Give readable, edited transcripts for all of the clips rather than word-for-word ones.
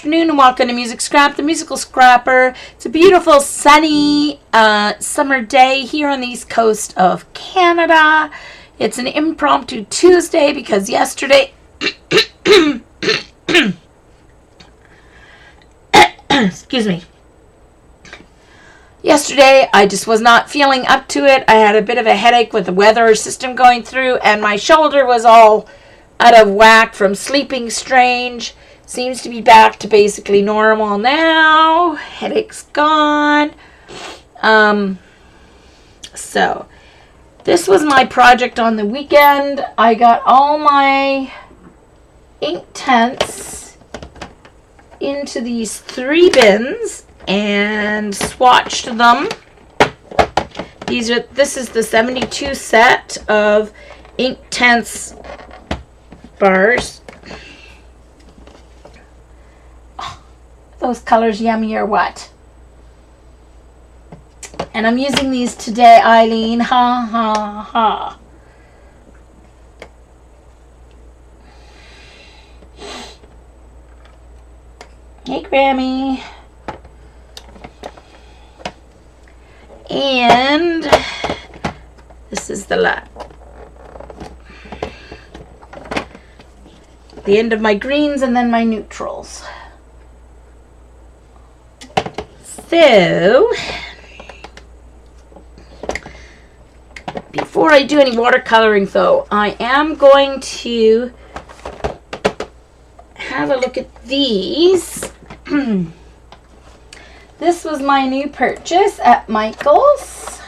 afternoon and welcome to Music Scrap, the musical scrapper. It's a beautiful sunny summer day here on the east coast of Canada. It's an impromptu Tuesday because yesterday excuse me. Yesterday I just was not feeling up to it. I had a bit of a headache with the weather system going through and my shoulder was all out of whack from sleeping strange. Seems to be back to basically normal now. Headache's gone. So this was my project on the weekend. I got all my ink tints into these 3 bins and swatched them. This is the 72 set of ink tints bars. Those colors yummy or what? And I'm using these today, Eileen. Ha ha ha. Hey, Grammy. And this is the end of my greens and then my neutrals. So, before I do any watercoloring though, I am going to have a look at these. This was my new purchase at Michael's.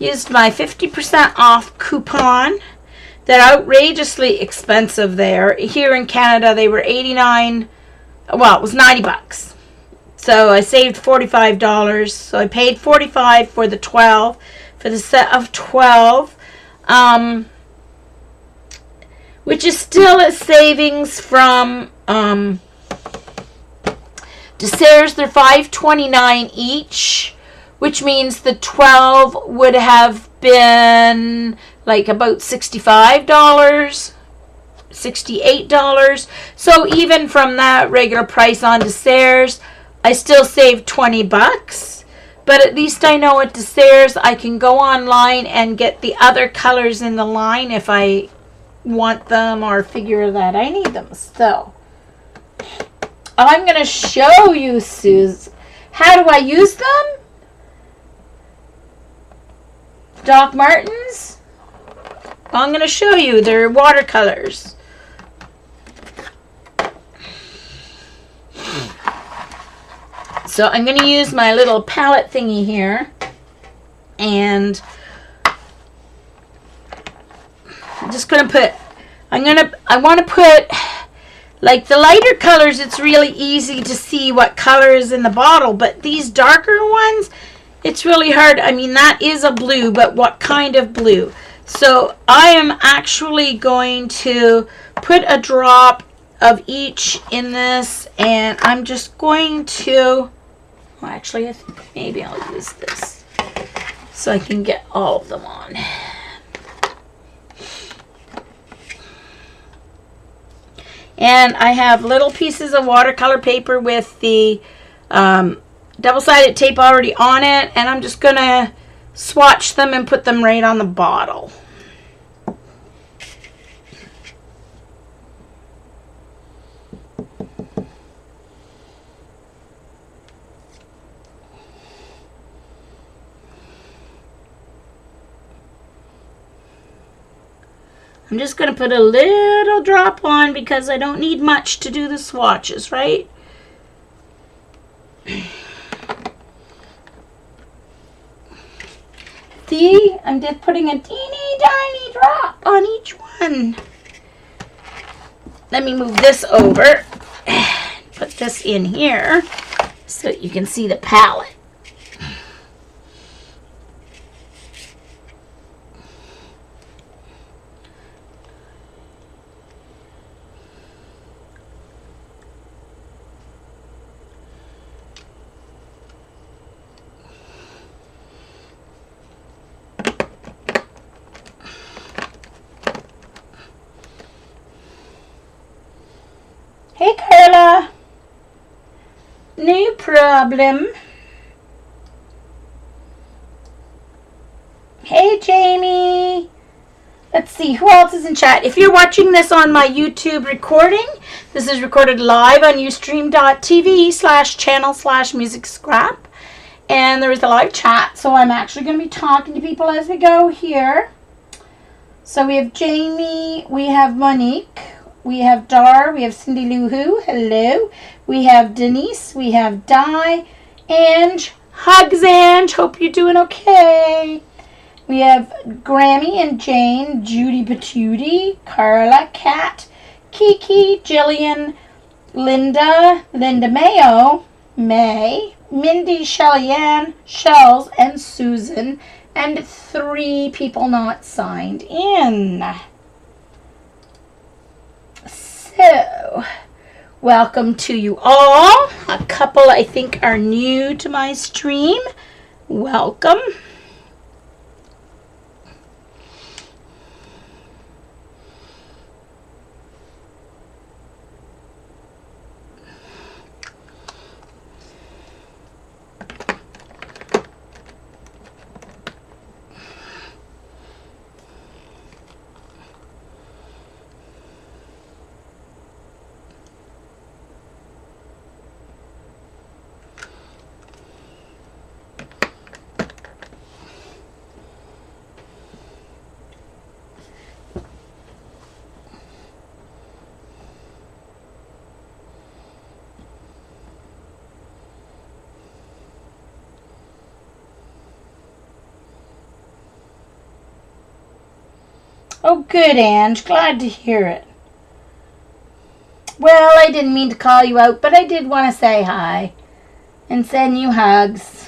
Used my 50% off coupon. They're outrageously expensive there. Here in Canada, they were $89. Well, it was $90. So I saved $45. So I paid $45 for the 12, for the set of 12, which is still a savings from Desserts. They're $5.29 each, which means the 12 would have been like about $65, $68. So even from that regular price on Desserts, I still saved $20, but at least I know at Desserts I can go online and get the other colors in the line if I want them or figure that I need them. So I'm going to show you, Suze, how do I use them? Doc Martens. I'm going to show you. They're watercolors. So I'm going to use my little palette thingy here, and I'm just going to put, I want to put, like the lighter colors, it's really easy to see what color is in the bottle, but these darker ones, it's really hard. I mean, that is a blue, but what kind of blue? So I am actually going to put a drop of each in this, and I'm just going to, well, actually, I think maybe I'll use this so I can get all of them on. And I have little pieces of watercolor paper with the double-sided tape already on it, and I'm just going to swatch them and put them right on the bottle. I'm just going to put a little drop on because I don't need much to do the swatches, right? See, I'm just putting a teeny tiny drop on each one. Let me move this over. Put this in here so you can see the palette. Hey, Carla. No problem. Hey, Jamie. Let's see, who else is in chat? If you're watching this on my YouTube recording, this is recorded live on ustream.tv/channel/music-scrap. And there is a live chat, so I'm actually going to be talking to people as we go here. So we have Jamie, we have Monique, we have Dar, we have Cindy Lou Who, hello. We have Denise, we have Di, Ange, hugs Ange, hope you're doing okay. We have Grammy and Jane, Judy Patootie, Carla, Kat, Kiki, Jillian, Linda Mayo, May, Mindy, Shellyanne, Shells, and Susan, and 3 people not signed in. So, welcome to you all. A couple I think are new to my stream. Welcome. Oh, good, Ange. Glad to hear it. Well, I didn't mean to call you out, but I did want to say hi and send you hugs.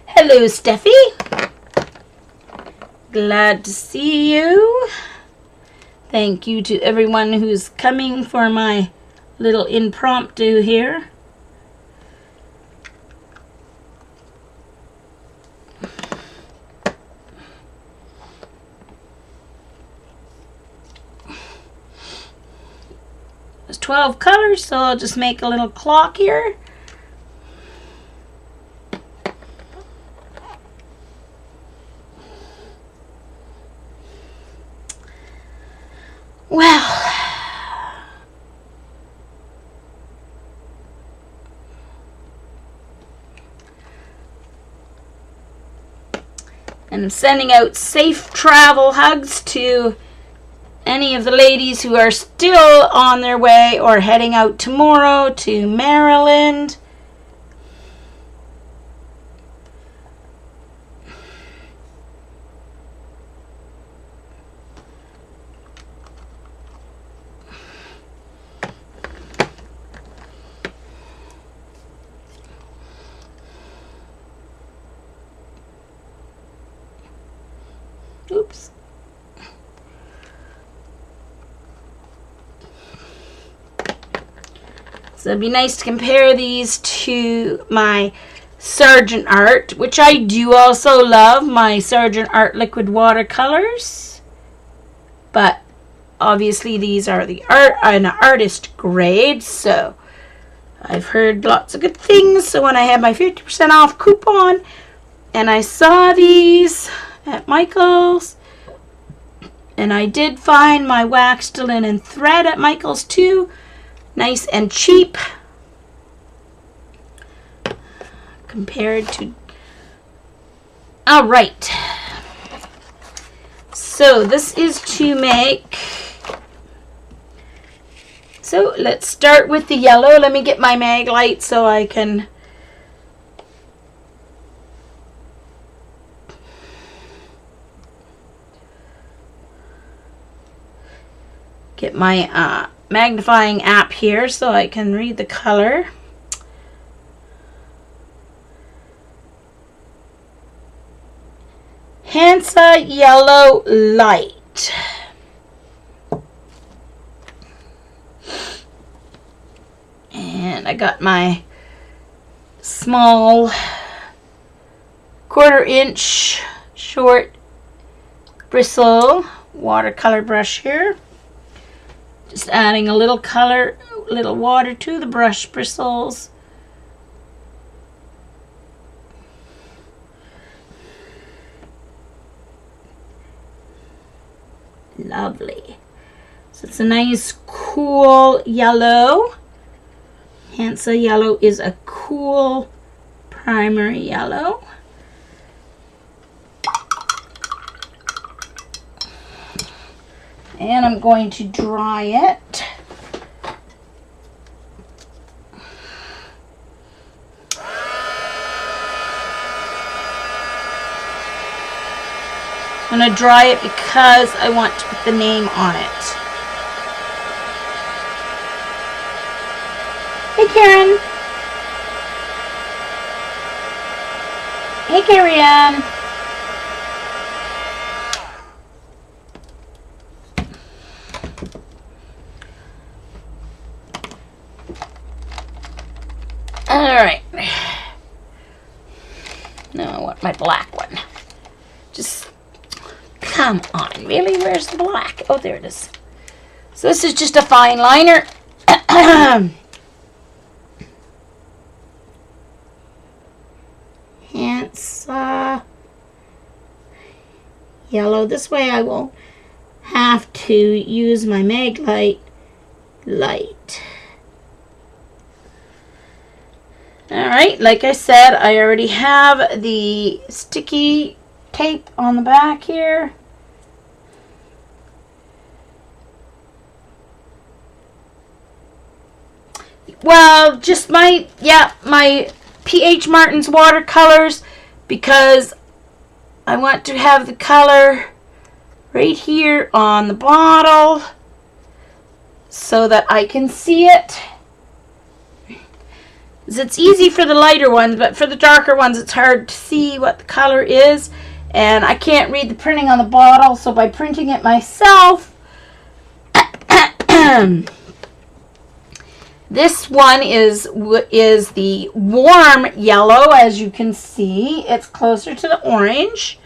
Hello, Steffi. Glad to see you. Thank you to everyone who's coming for my little impromptu here. There's 12 colors, so I'll just make a little clock here. Well, and I'm sending out safe travel hugs to any of the ladies who are still on their way or heading out tomorrow to Maryland. Oops. So it'd be nice to compare these to my Sargent Art, which I do also love, my Sargent Art liquid watercolors. But obviously these are an artist grade, so I've heard lots of good things. So when I had my 50% off coupon and I saw these at Michael's, and I did find my waxed linen thread at Michael's too. Nice and cheap compared to... Alright. So this is to make... So let's start with the yellow. Let me get my mag light so I can... get my magnifying app here so I can read the color. Hansa Yellow Light. And I got my small 1/4 inch short bristle watercolor brush here. Just adding a little color, little water to the brush bristles. Lovely. So it's a nice cool yellow. Hansa yellow is a cool primary yellow. And I'm going to dry it. I'm going to dry it because I want to put the name on it. Hey, Karen. Hey, Carrie Ann. Alright. Now I want my black one. Just, come on, really? Where's the black? Oh, there it is. So this is just a fine liner. Hansa Yellow. This way I will have to use my Maglite light. Alright, like I said, I already have the sticky tape on the back here. Well, just my P.H. Martin's watercolors, because I want to have the color right here on the bottle so that I can see it. It's easy for the lighter ones, but for the darker ones it's hard to see what the color is, and I can't read the printing on the bottle, so by printing it myself, this one is the warm yellow. As you can see, it's closer to the orange.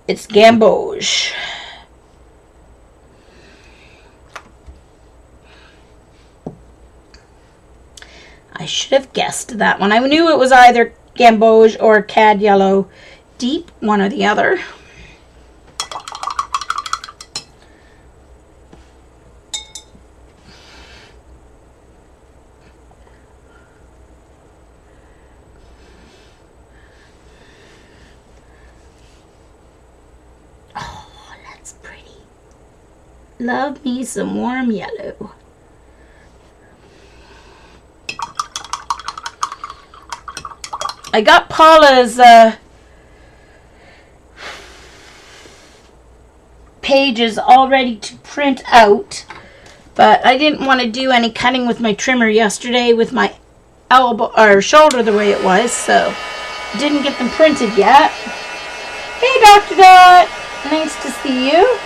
It's Gamboge. I should have guessed that one. I knew it was either Gamboge or Cad Yellow Deep, one or the other. Oh, that's pretty. Love me some warm yellow. I got Paula's pages all ready to print out, but I didn't want to do any cutting with my trimmer yesterday with my elbow or shoulder the way it was, so didn't get them printed yet. Hey, Dr. Dot, nice to see you.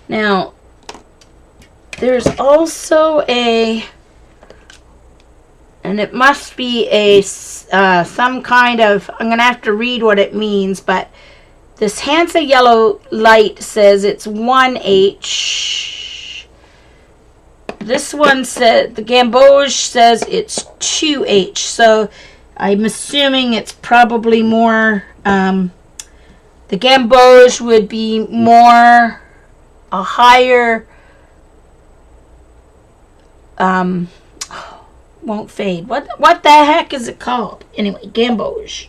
Now, there's also and it must be some kind of, I'm going to have to read what it means, but this Hansa Yellow Light says it's 1H. This one said, the Gamboge says it's 2H, so I'm assuming it's probably more, the Gamboge would be more a higher, won't fade. What the heck is it called? Anyway, Gamboge.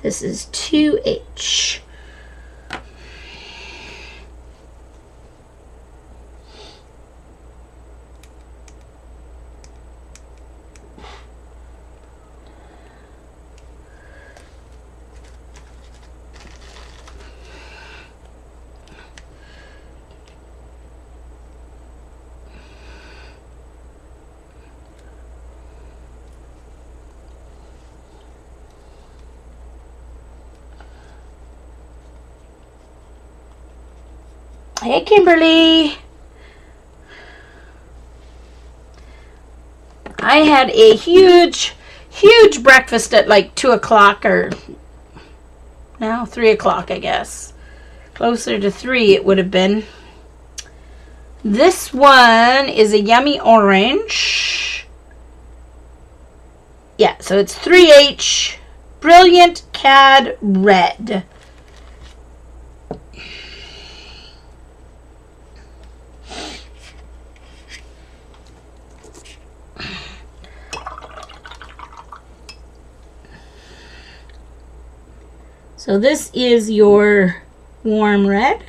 This is 2H. Hey, Kimberly. I had a huge breakfast at like 2 o'clock or now 3 o'clock, I guess. Closer to 3 it would have been. This one is a yummy orange. Yeah, so it's 3H Brilliant Cad Red. So this is your warm red.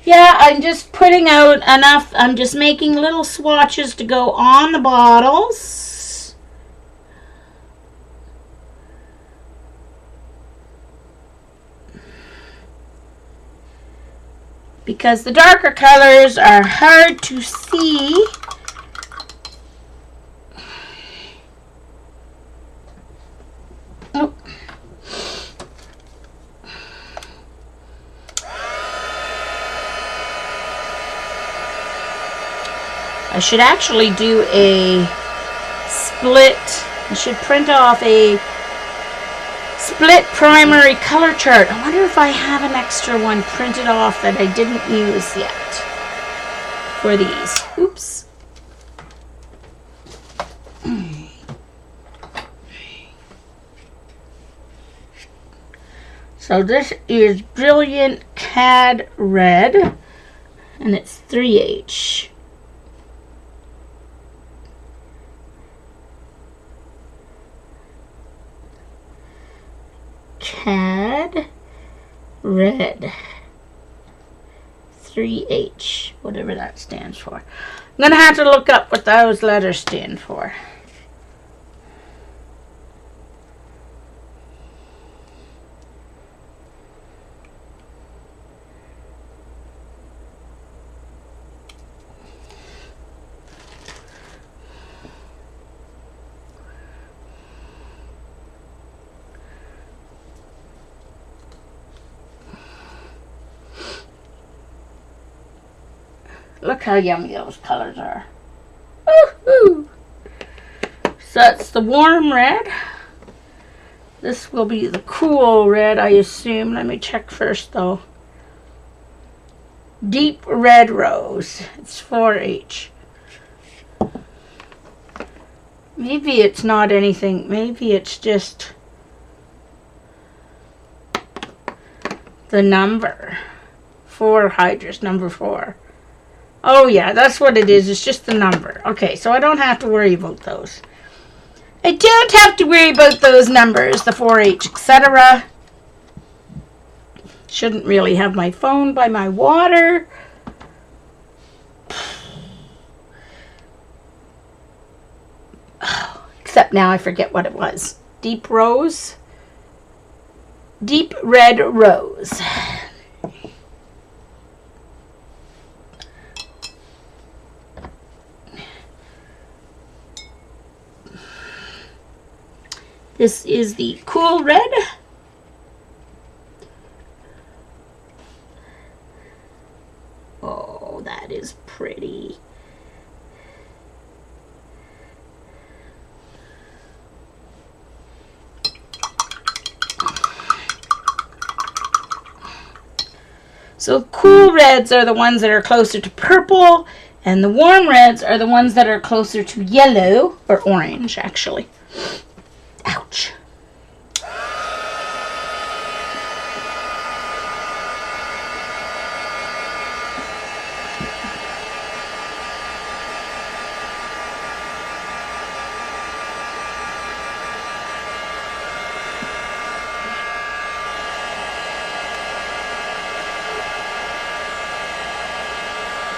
Yeah, I'm just putting out enough. I'm just making little swatches to go on the bottles. Because the darker colors are hard to see. Oh. I should actually do a split. I should print off a split primary color chart. I wonder if I have an extra one printed off that I didn't use yet for these. Oops. So this is Brilliant Cad Red, and it's 3H. Cad Red 3H, whatever that stands for. I'm gonna have to look up what those letters stand for. Look how yummy those colors are. Woohoo! So that's the warm red. This will be the cool red, I assume. Let me check first, though. Deep Red Rose. It's 4H. Maybe it's not anything. Maybe it's just the number. 4 Hydrus, number 4. Oh yeah, that's what it is. It's just the number. Okay, so I don't have to worry about those. I don't have to worry about those numbers, the 4H, etc. Shouldn't really have my phone by my water. Except now I forget what it was. Deep Rose? Deep Red Rose. This is the cool red. Oh, that is pretty. So cool reds are the ones that are closer to purple, and the warm reds are the ones that are closer to yellow, or orange actually. Ouch.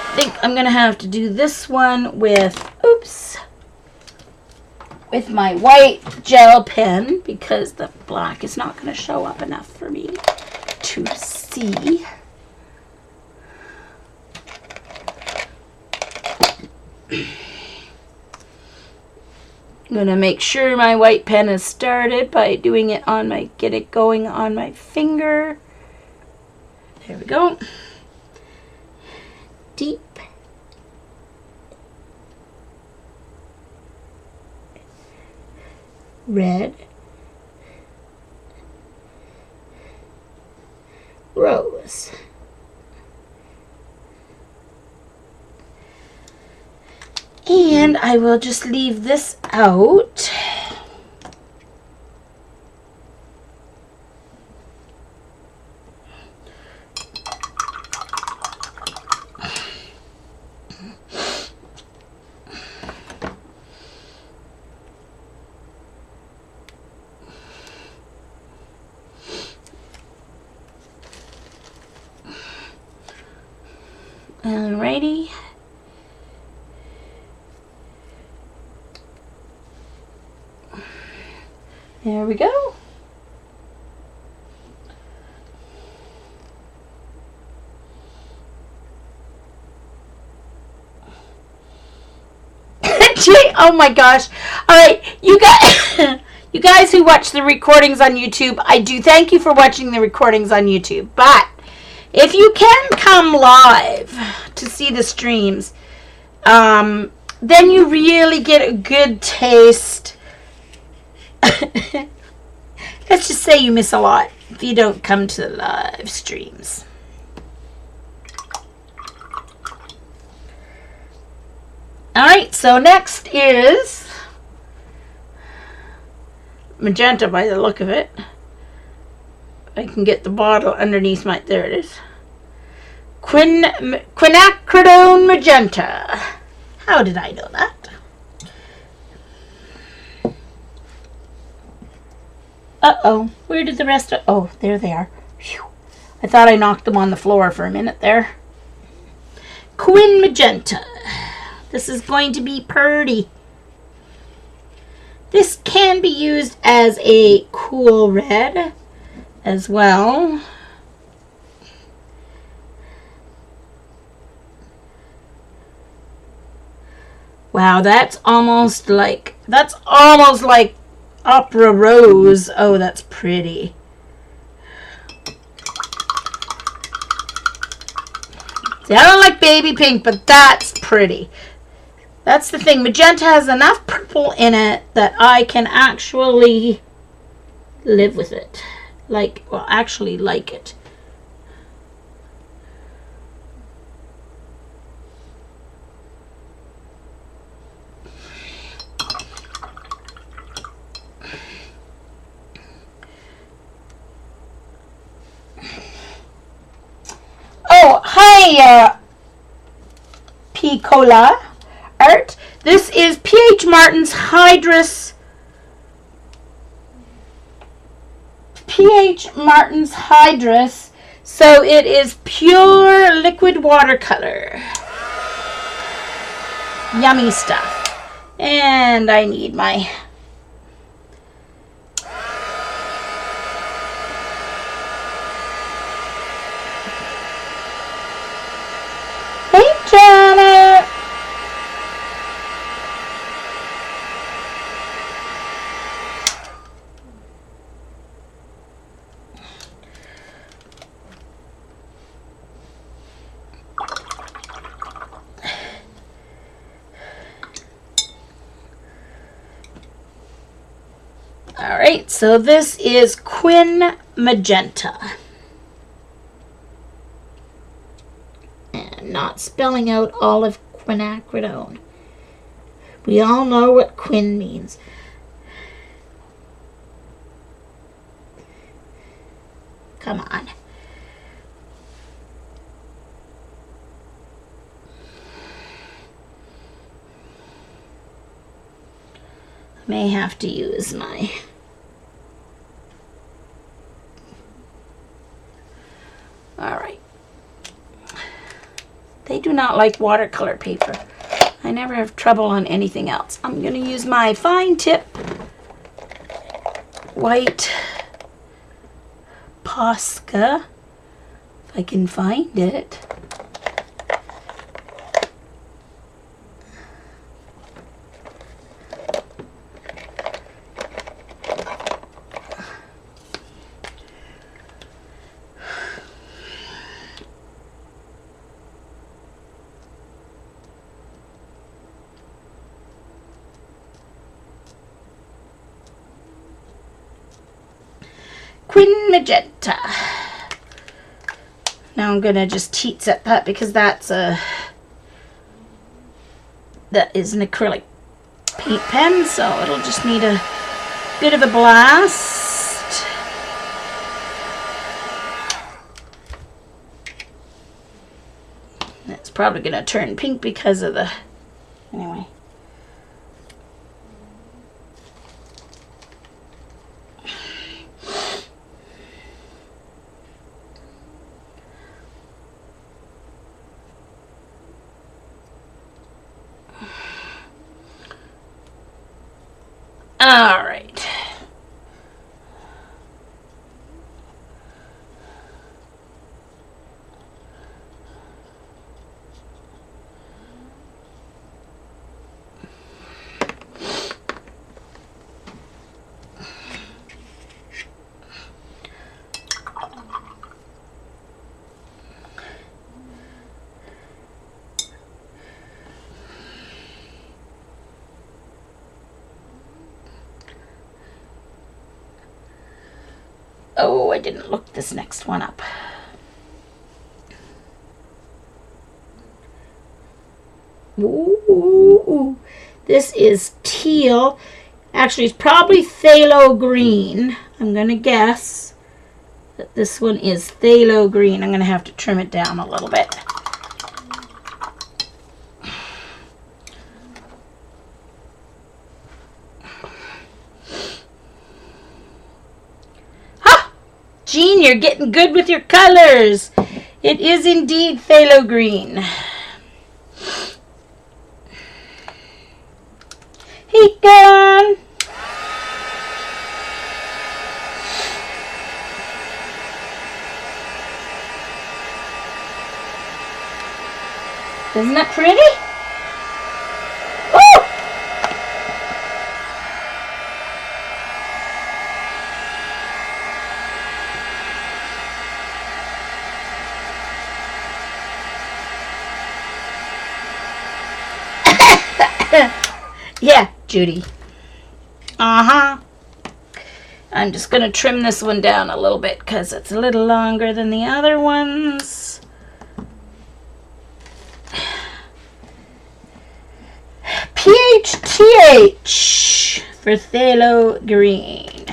I think I'm gonna have to do this one with, oops, with my white gel pen because the black is not gonna show up enough for me to see. I'm going to make sure my white pen is started by doing it on my, get it going on my finger. There we go. Deep. Red. Rose. And I will just leave this out. Alrighty. There we go. Oh my gosh. All right, you guys, you guys who watch the recordings on YouTube, I do thank you for watching the recordings on YouTube. But if you can come live to see the streams, then you really get a good taste. Let's just say you miss a lot if you don't come to the live streams. Alright, so next is magenta by the look of it. I can get the bottle underneath my, there it is. Quinacridone magenta. How did I know that? Uh-oh, where did the rest of, oh, there they are. Whew. I thought I knocked them on the floor for a minute there. Quin magenta. This is going to be pretty. This can be used as a cool red as well. Wow, that's almost like Opera Rose. Oh, that's pretty. See, I don't like baby pink, but that's pretty. That's the thing. Magenta has enough purple in it that I can actually live with it. Like, well, actually like it. Oh, hi, Picola Art. This is P.H. Martin's Hydrus. P.H. Martin's Hydrus. So it is pure liquid watercolor. Yummy stuff. And I need my... Hey, Janet! Alright, so this is Quin Magenta. And not spelling out all of quinacridone. We all know what quin means. Come on. May have to use my... Alright. They do not like watercolor paper. I never have trouble on anything else. I'm going to use my fine tip white Posca, if I can find it. Quin Magenta. Now I'm gonna just heat set that because that is an acrylic paint pen, so it'll just need a bit of a blast. It's probably gonna turn pink because of the, anyway. All right. Oh, I didn't look this next one up. Ooh, this is teal. Actually, it's probably phthalo green. I'm going to guess that this one is phthalo green. I'm going to have to trim it down a little bit. Jean, you're getting good with your colors. It is indeed phthalo green. Heat gun. Isn't that pretty? Yeah, Judy. I'm just going to trim this one down a little bit because it's a little longer than the other ones. PHTH for phthalo green.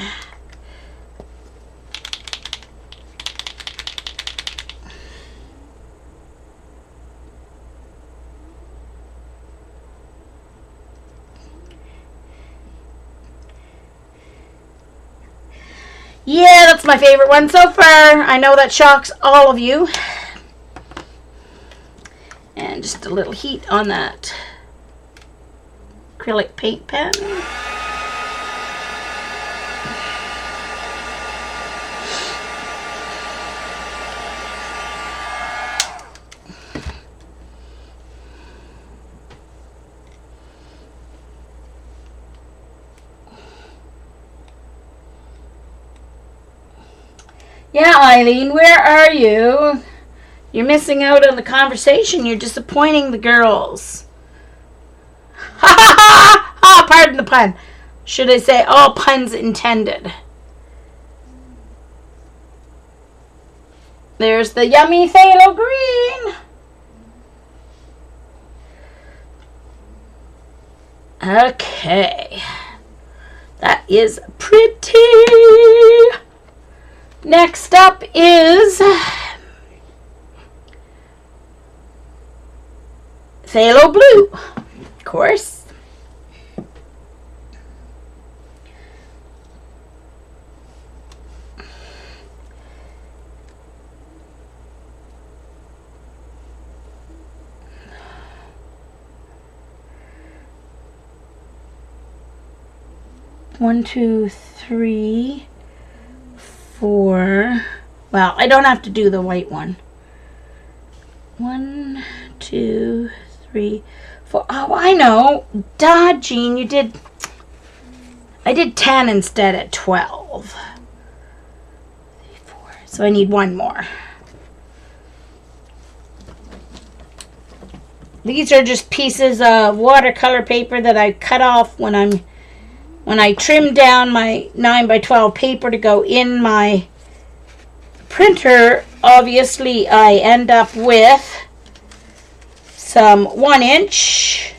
Yeah, that's my favorite one so far. I know that shocks all of you. And just a little heat on that acrylic paint pen. Yeah, Eileen, where are you? You're missing out on the conversation. You're disappointing the girls. Ha ha ha! Ha! Pardon the pun. Should I say all puns intended? There's the yummy phthalo green. Okay. That is pretty. Next up is phthalo blue, of course. One, two, three, four. Well, I don't have to do the white one. 1, 2, 3, 4. Oh, I know. Duh, Jean, you did. I did 10 instead at 12. 3, 4. So I need one more. These are just pieces of watercolor paper that I cut off when I trimmed down my 9 by 12 paper to go in my printer, obviously, I end up with some 1-inch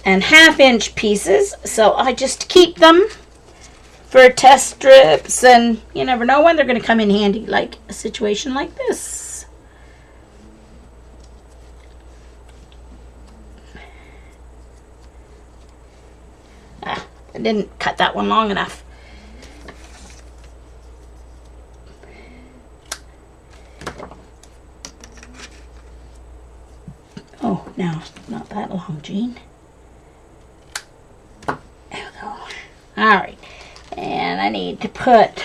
and 1/2-inch pieces. So I just keep them for test strips, and you never know when they're going to come in handy, like a situation like this. I didn't cut that one long enough. Oh, no, not that long, Jean. There we go. All right. And I need to put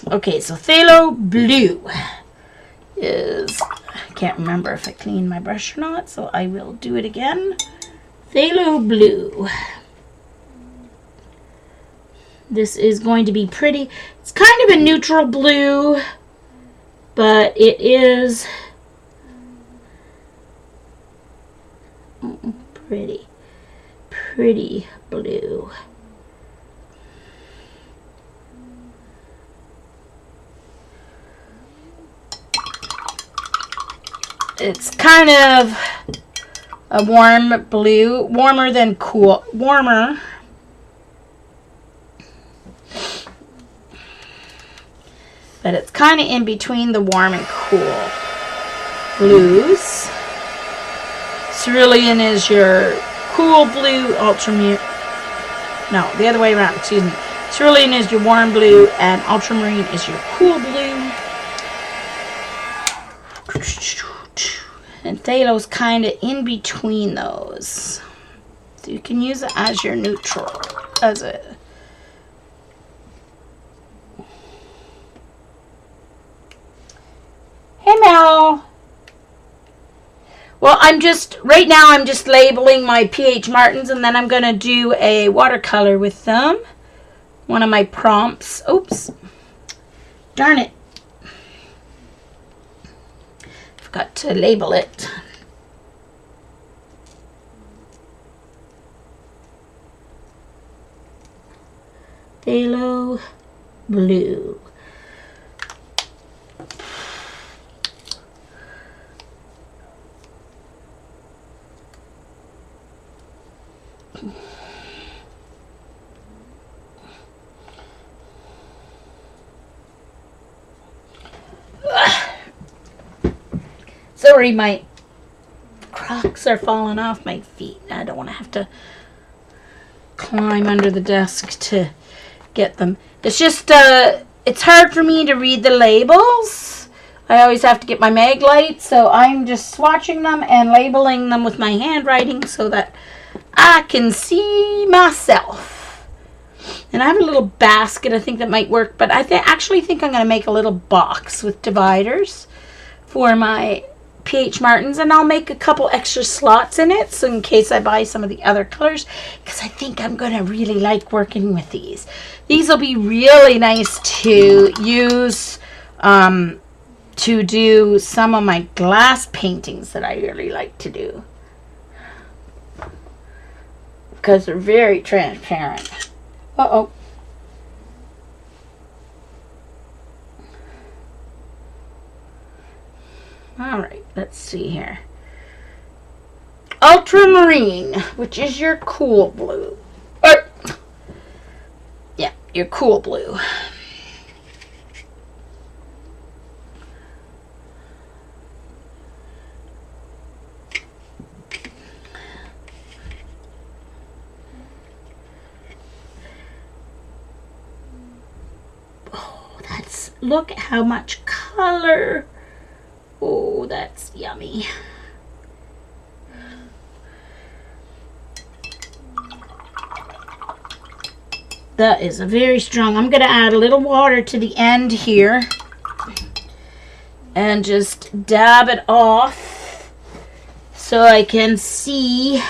okay, so phthalo blue is, I can't remember if I cleaned my brush or not, so I will do it again. Phthalo blue. This is going to be pretty. It's kind of a neutral blue, but it is pretty blue. It's kind of a warm blue, warmer than cool, warmer. But it's kind of in between the warm and cool blues. Cerulean is your cool blue, ultramarine. No, the other way around, excuse me. Cerulean is your warm blue, and ultramarine is your cool blue. And phthalo's kind of in between those. So you can use it as your neutral. As a Hey Mel. Well, right now I'm just labeling my PH Martins, and then I'm going to do a watercolor with them. One of my prompts. Oops. Darn it. Forgot to label it. Phthalo blue. Sorry, my Crocs are falling off my feet. I don't want to have to climb under the desk to get them. It's just, it's hard for me to read the labels. I always have to get my mag light, so I'm just swatching them and labeling them with my handwriting so that I can see myself. And I have a little basket, I think that might work, but I actually think I'm going to make a little box with dividers for my PH Martins, and I'll make a couple extra slots in it, so in case I buy some of the other colors, because I think I'm going to really like working with these. These will be really nice to use to do some of my glass paintings that I really like to do, because they're very transparent. Uh-oh. All right, let's see here. Ultramarine, which is your cool blue. Yeah, your cool blue. Oh, look at how much color. Oh, that's yummy. That is a very strong. I'm going to add a little water to the end here. and just dab it off so I can see.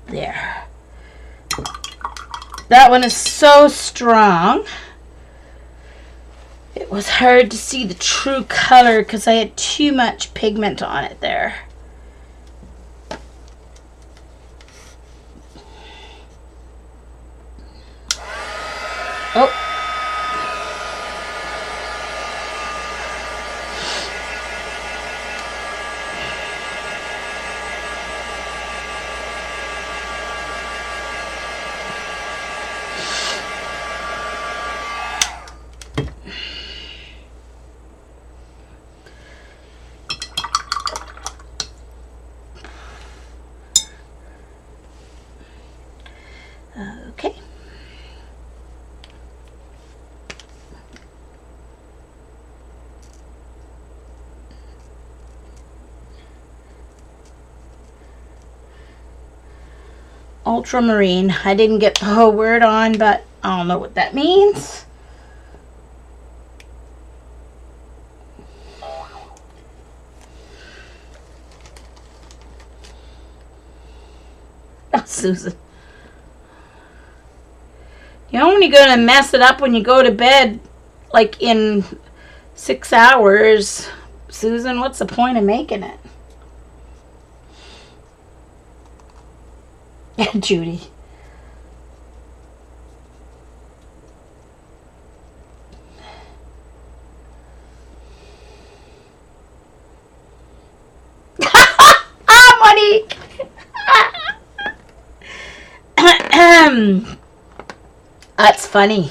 There. That one is so strong. It was hard to see the true color because I had too much pigment on it there. Oh. Okay. Ultramarine. I didn't get the whole word on, but I don't know what that means. Oh, Susan. You're only going to mess it up when you go to bed, like in 6 hours. Susan, what's the point of making it? Judy. Monique. That's funny.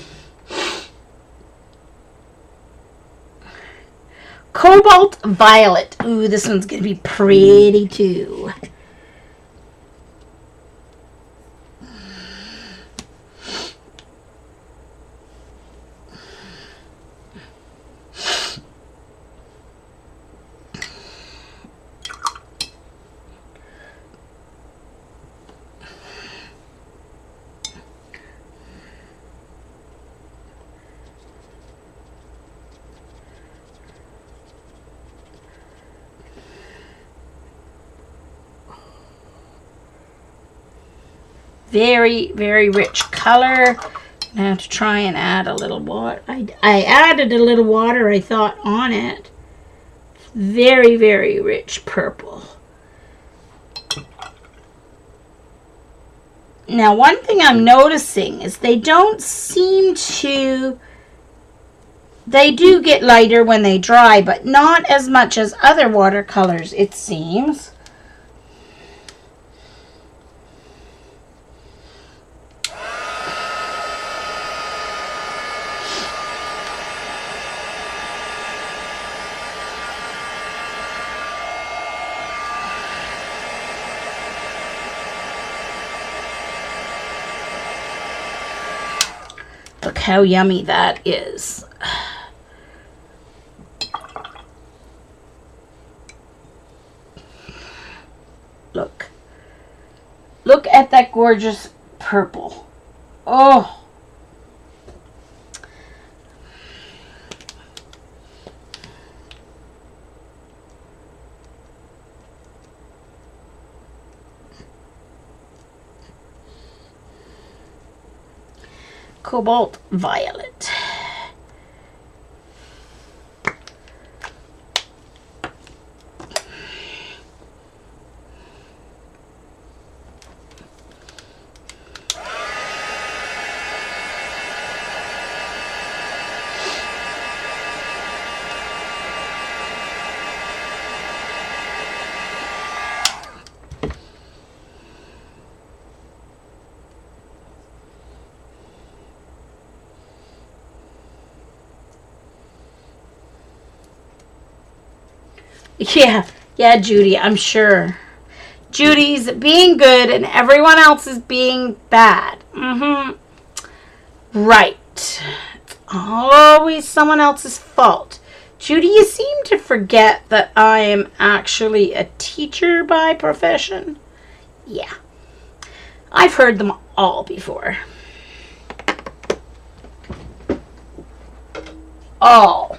Cobalt Violet. Ooh, this one's going to be pretty too. Very, very rich color. I have to try and add a little water. I added a little water, I thought, on it. Very, very rich purple. Now, one thing I'm noticing is they don't seem to... They do get lighter when they dry, but not as much as other watercolors, it seems. Look how yummy that is. Look. Look at that gorgeous purple. Oh. Cobalt Violet. Yeah, Judy, I'm sure. Judy's being good and everyone else is being bad. Right. It's always someone else's fault. Judy, you seem to forget that I am actually a teacher by profession. Yeah. I've heard them all before. All.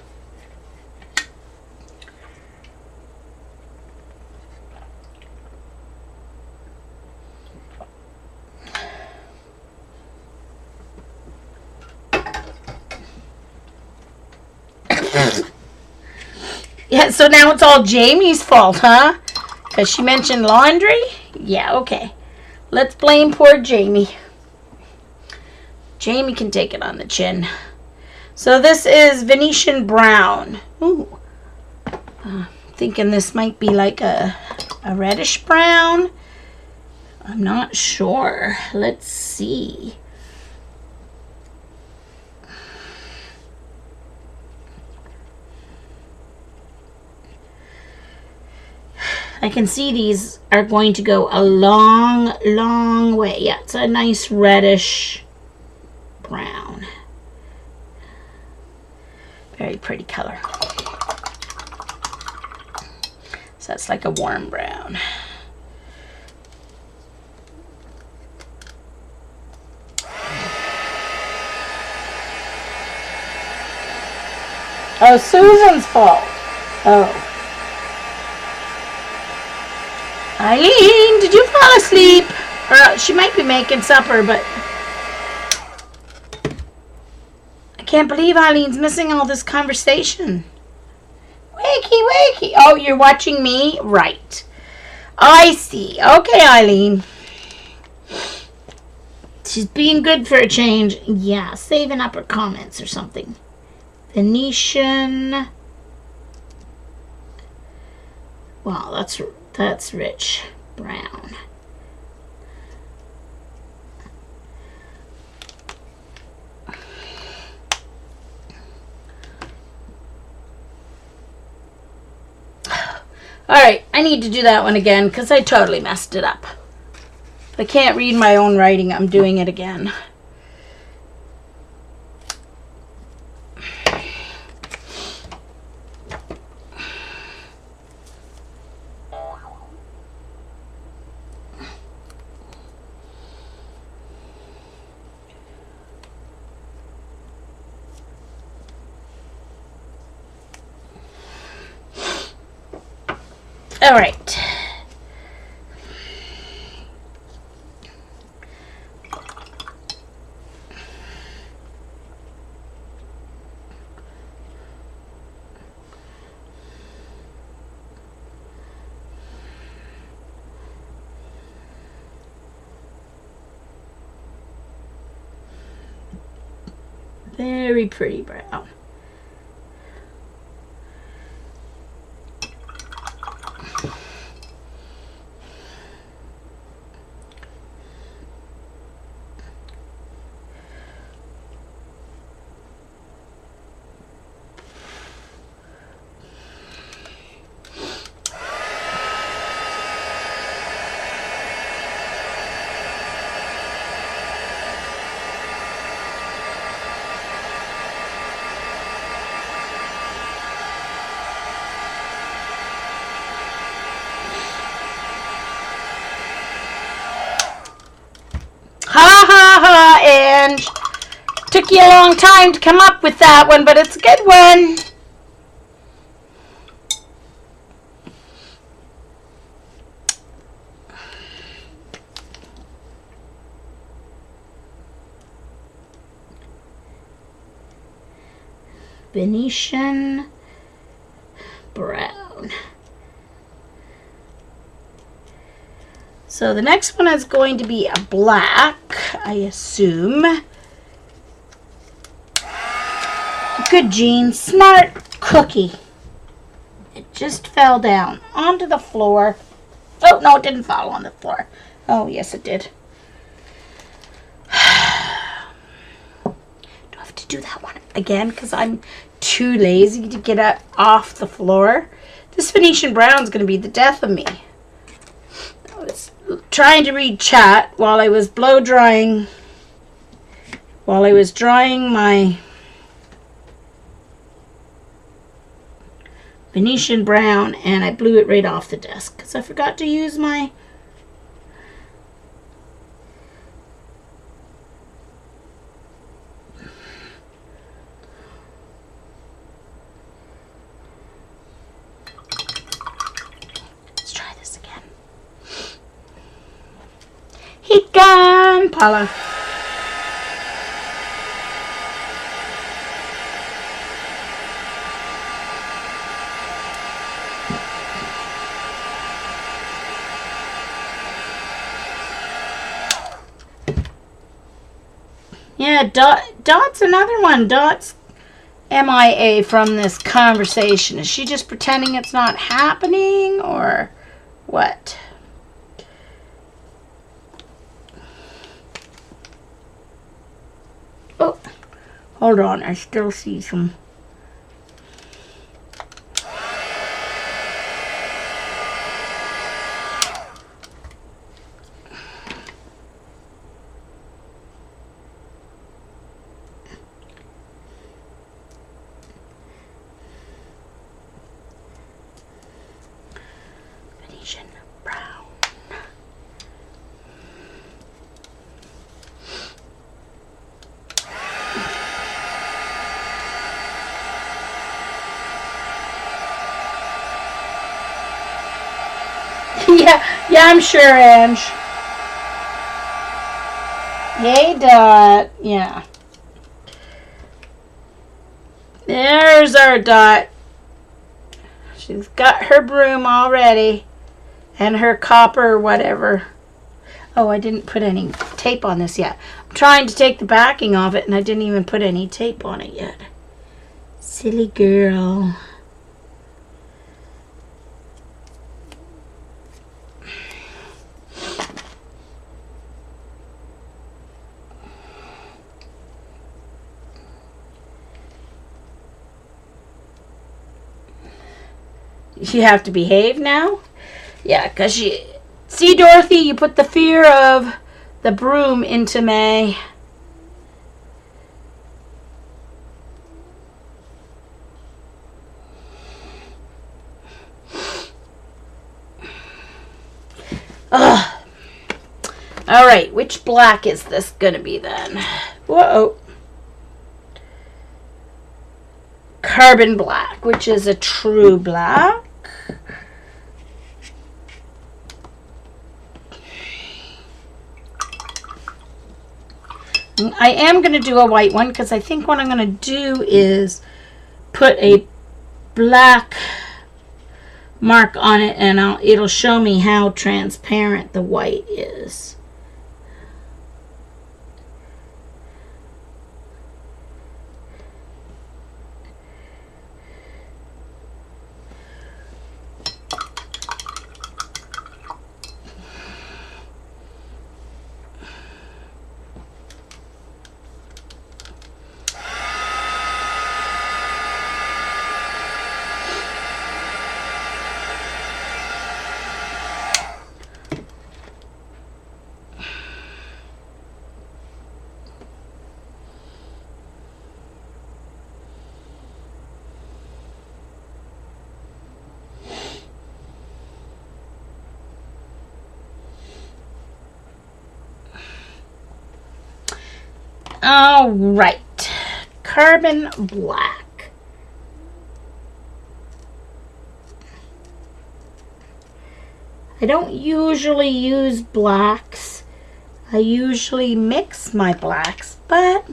Yeah, so now it's all Jamie's fault, huh? Because she mentioned laundry? Yeah, okay. Let's blame poor Jamie. Jamie can take it on the chin. So this is Venetian brown. Ooh. Thinking this might be like a reddish brown. I'm not sure. Let's see. I can see these are going to go a long, long way. Yeah, it's a nice reddish brown. Very pretty color. So that's like a warm brown. Oh, Susan's fault. Oh. Eileen, did you fall asleep? Or she might be making supper, but I can't believe Eileen's missing all this conversation. Wakey, wakey. Oh, you're watching me? Right. I see. Okay, Eileen. She's being good for a change. Yeah, saving up her comments or something. Venetian. Wow, that's rich brown. Alright, I need to do that one again because I totally messed it up. If I can't read my own writing, I'm doing it again. All right. Very pretty brown. And took you a long time to come up with that one, but it's a good one. Venetian brown. So the next one is going to be a black, I assume. Good, Jean. Smart cookie. It just fell down onto the floor. Oh, no, it didn't fall on the floor. Oh, yes, it did. Do I have to do that one again? Because I'm too lazy to get it off the floor. This Venetian brown is going to be the death of me. trying to read chat while I was blow drying, while I was drying my Venetian brown, and I blew it right off the desk because I forgot to use my heat gun, Paula. Yeah, Dot's another one. Dot's MIA from this conversation. Is she just pretending it's not happening or what? Oh, hold on. I still see some. Venetian brown. Yeah, I'm sure, Ange. Hey, Dot. Yeah. There's our Dot. She's got her broom already. And her copper whatever. Oh, I didn't put any tape on this yet. I'm trying to take the backing off it, and I didn't even put any tape on it yet. Silly girl. You have to behave now? Yeah, because you... See, Dorothy, you put the fear of the broom into May. Ugh. All right, which black is this going to be then? Whoa. Carbon black, which is a true black. I am going to do a white one because I think what I'm going to do is put a black mark on it, and it'll show me how transparent the white is. All right, carbon black. I don't usually use blacks. I usually mix my blacks, but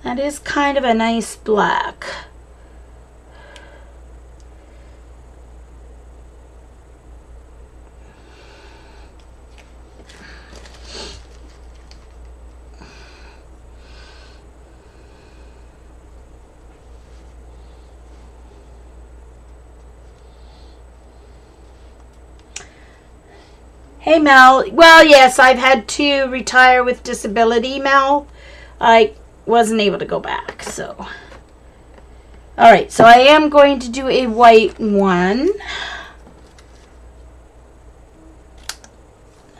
that is kind of a nice black. Hey, Mel. Well, yes, I've had to retire with disability, Mel. I wasn't able to go back, so. All right, so I am going to do a white one.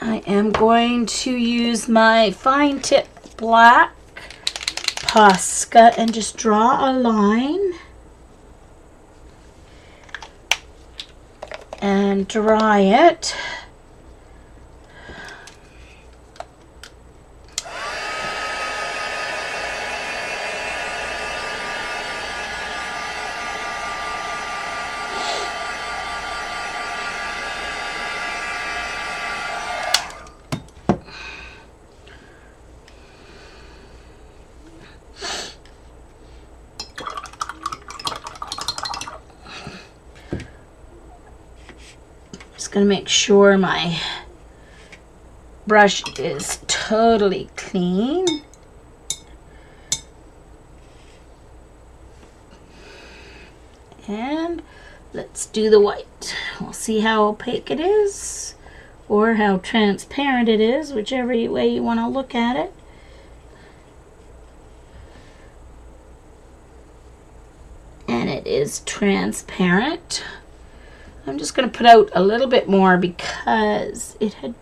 I am going to use my fine tip black Posca and just draw a line and dry it. Just going to make sure my brush is totally clean. And let's do the white. We'll see how opaque it is or how transparent it is, whichever way you want to look at it. And it is transparent. I'm just going to put out a little bit more because it had...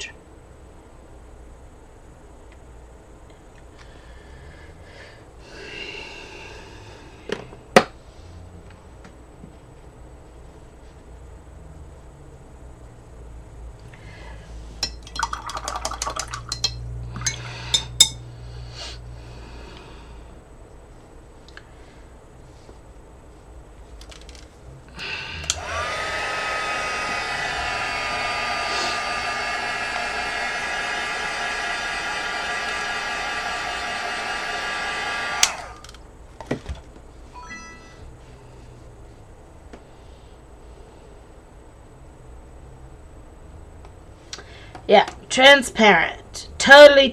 Yeah, transparent. Totally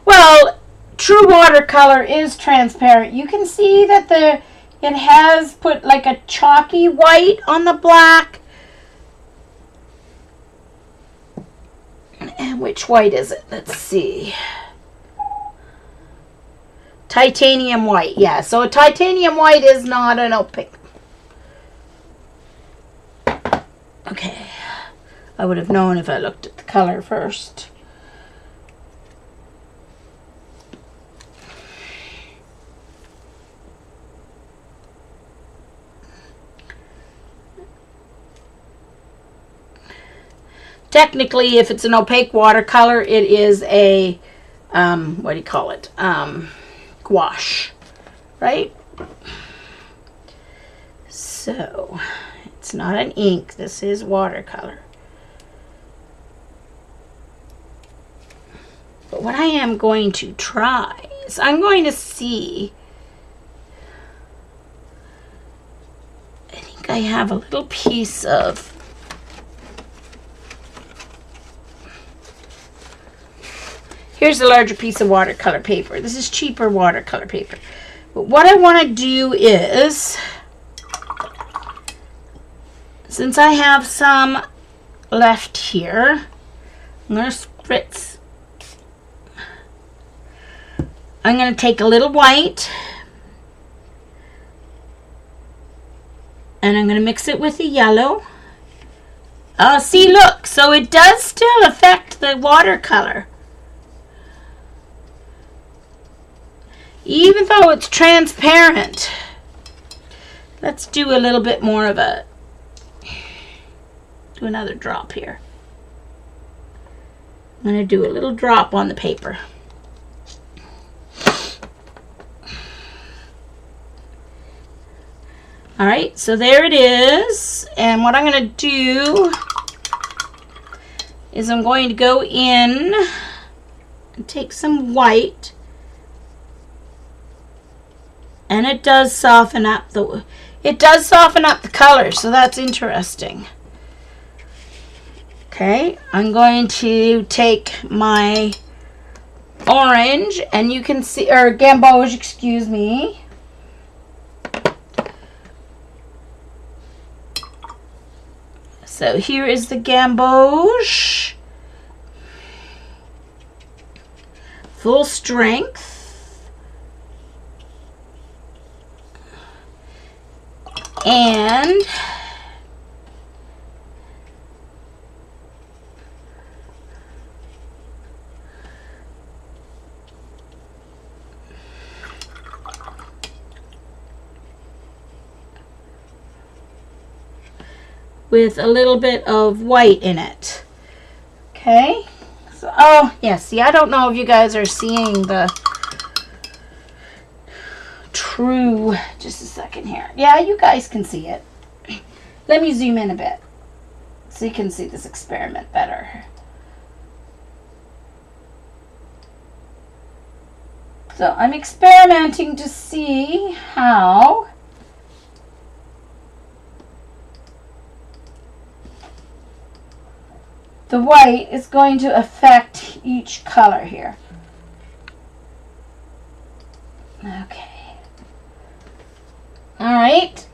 well, true watercolor is transparent. You can see that it has put like a chalky white on the black. And which white is it? Let's see. Titanium white. Yeah, so a titanium white is not an opaque. Okay. I would have known if I looked at the color first. Technically, if it's an opaque watercolor, it is a, what do you call it? Gouache, right? So, it's not an ink. This is watercolor. But what I am going to try is I'm going to see, I think I have a little piece of, here's a larger piece of watercolor paper. This is cheaper watercolor paper. But what I want to do is, since I have some left here, I'm going to spritz. I'm going to take a little white and I'm going to mix it with the yellow. Oh, see, look, so it does still affect the watercolor. Even though it's transparent. Let's do a little bit more of a, do another drop here. I'm going to do a little drop on the paper. Alright, so there it is. And what I'm going to do is I'm going to go in and take some white. And it does soften up the color, so that's interesting. Okay, I'm going to take my orange, and you can see, or gamboge, excuse me. So here is the gamboge, full strength, and with a little bit of white in it. Okay. So, oh, yeah, see, I don't know if you guys are seeing the true, just a second here. Yeah, you guys can see it. Let me zoom in a bit so you can see this experiment better. So I'm experimenting to see how the white is going to affect each color here. Okay. All right.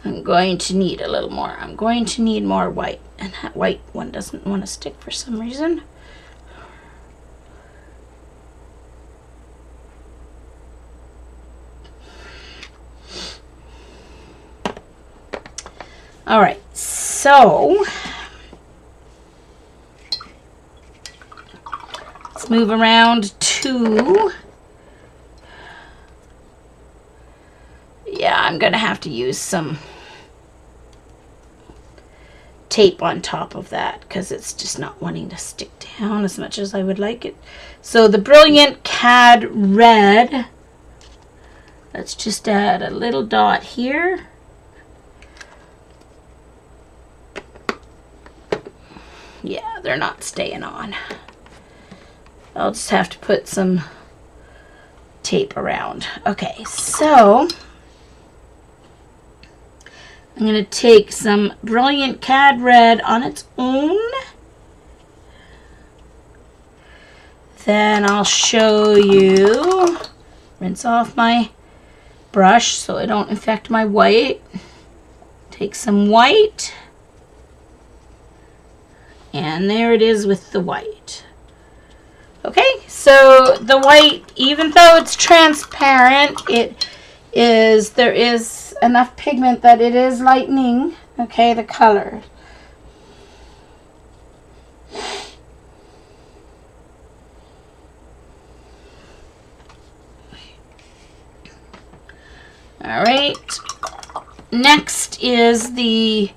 I'm going to need a little more. I'm going to need more white. And that white one doesn't want to stick for some reason. All right, so let's move around to, yeah, I'm gonna have to use some tape on top of that because it's just not wanting to stick down as much as I would like it. So the Brilliant Cad Red, let's just add a little dot here. Yeah, they're not staying on. I'll just have to put some tape around. Okay, so I'm going to take some Brilliant Cad Red on its own. Then I'll show you, rinse off my brush so I don't affect my white. Take some white. And there it is with the white. Okay, so the white, even though it's transparent, there is enough pigment that it is lightening, okay, the color. All right, next is the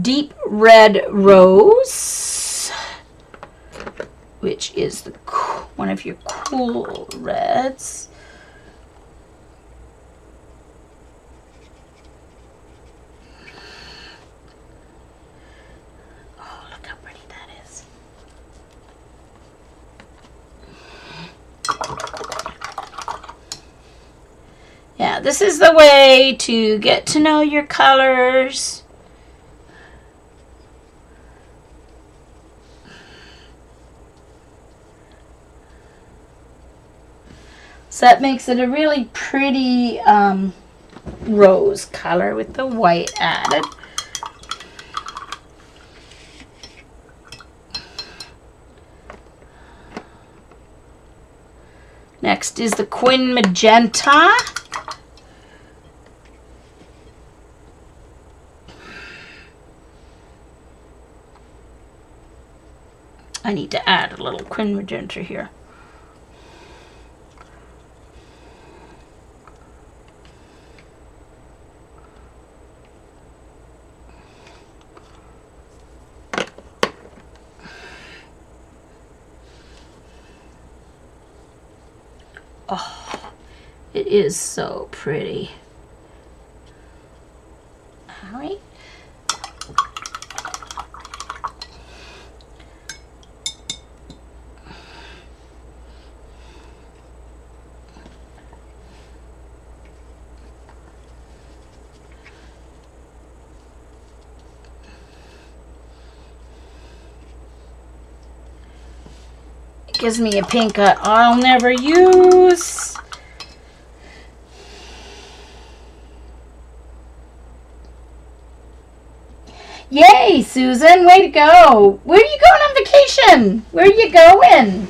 Deep Red Rose, which is one of your cool reds. Oh, look how pretty that is. Yeah, this is the way to get to know your colors. So that makes it a really pretty rose color with the white added. Next is the Quin Magenta. I need to add a little Quin Magenta here. Oh, it is so pretty. All right. Gives me a pink I'll never use. Yay, Susan, way to go. Where are you going on vacation? Where are you going?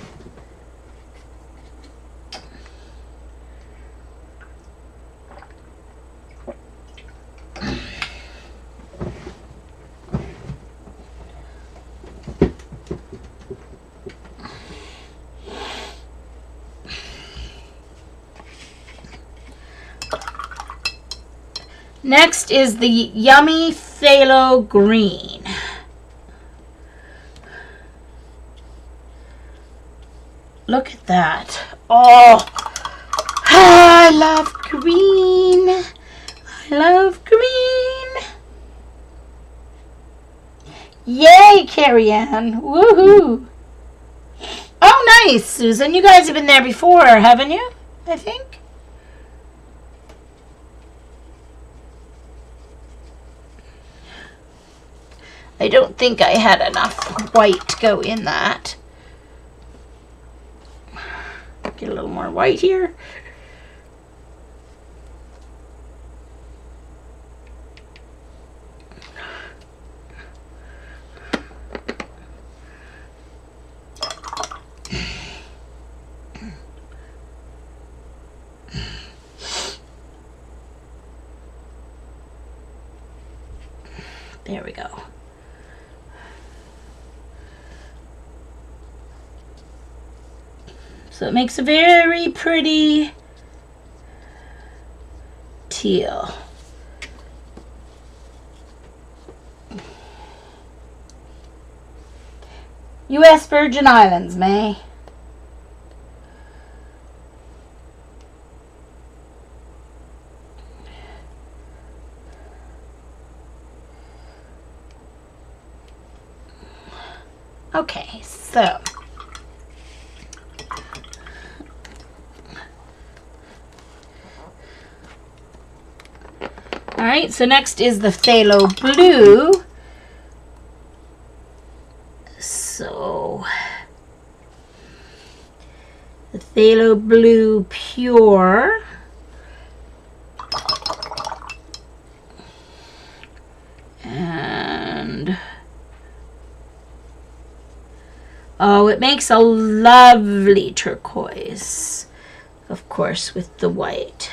Next is the Yummy Phthalo Green. Look at that. Oh, I love green. I love green. Yay, Carrie Ann. Woohoo. Oh, nice, Susan. You guys have been there before, haven't you? I think. I don't think I had enough white to go in that. Get a little more white here. There we go. So it makes a very pretty teal. U.S. Virgin Islands, May. Okay, so all right, so next is the phthalo blue. So the phthalo blue pure. And oh, it makes a lovely turquoise, of course, with the white.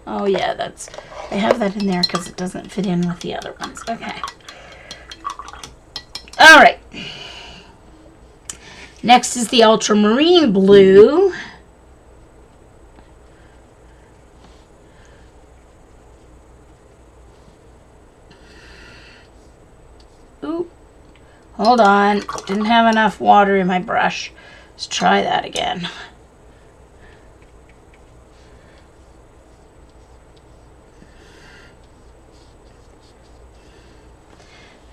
Oh yeah, I have that in there because it doesn't fit in with the other ones. Okay. All right. Next is the ultramarine blue. Ooh. Hold on. Didn't have enough water in my brush. Let's try that again.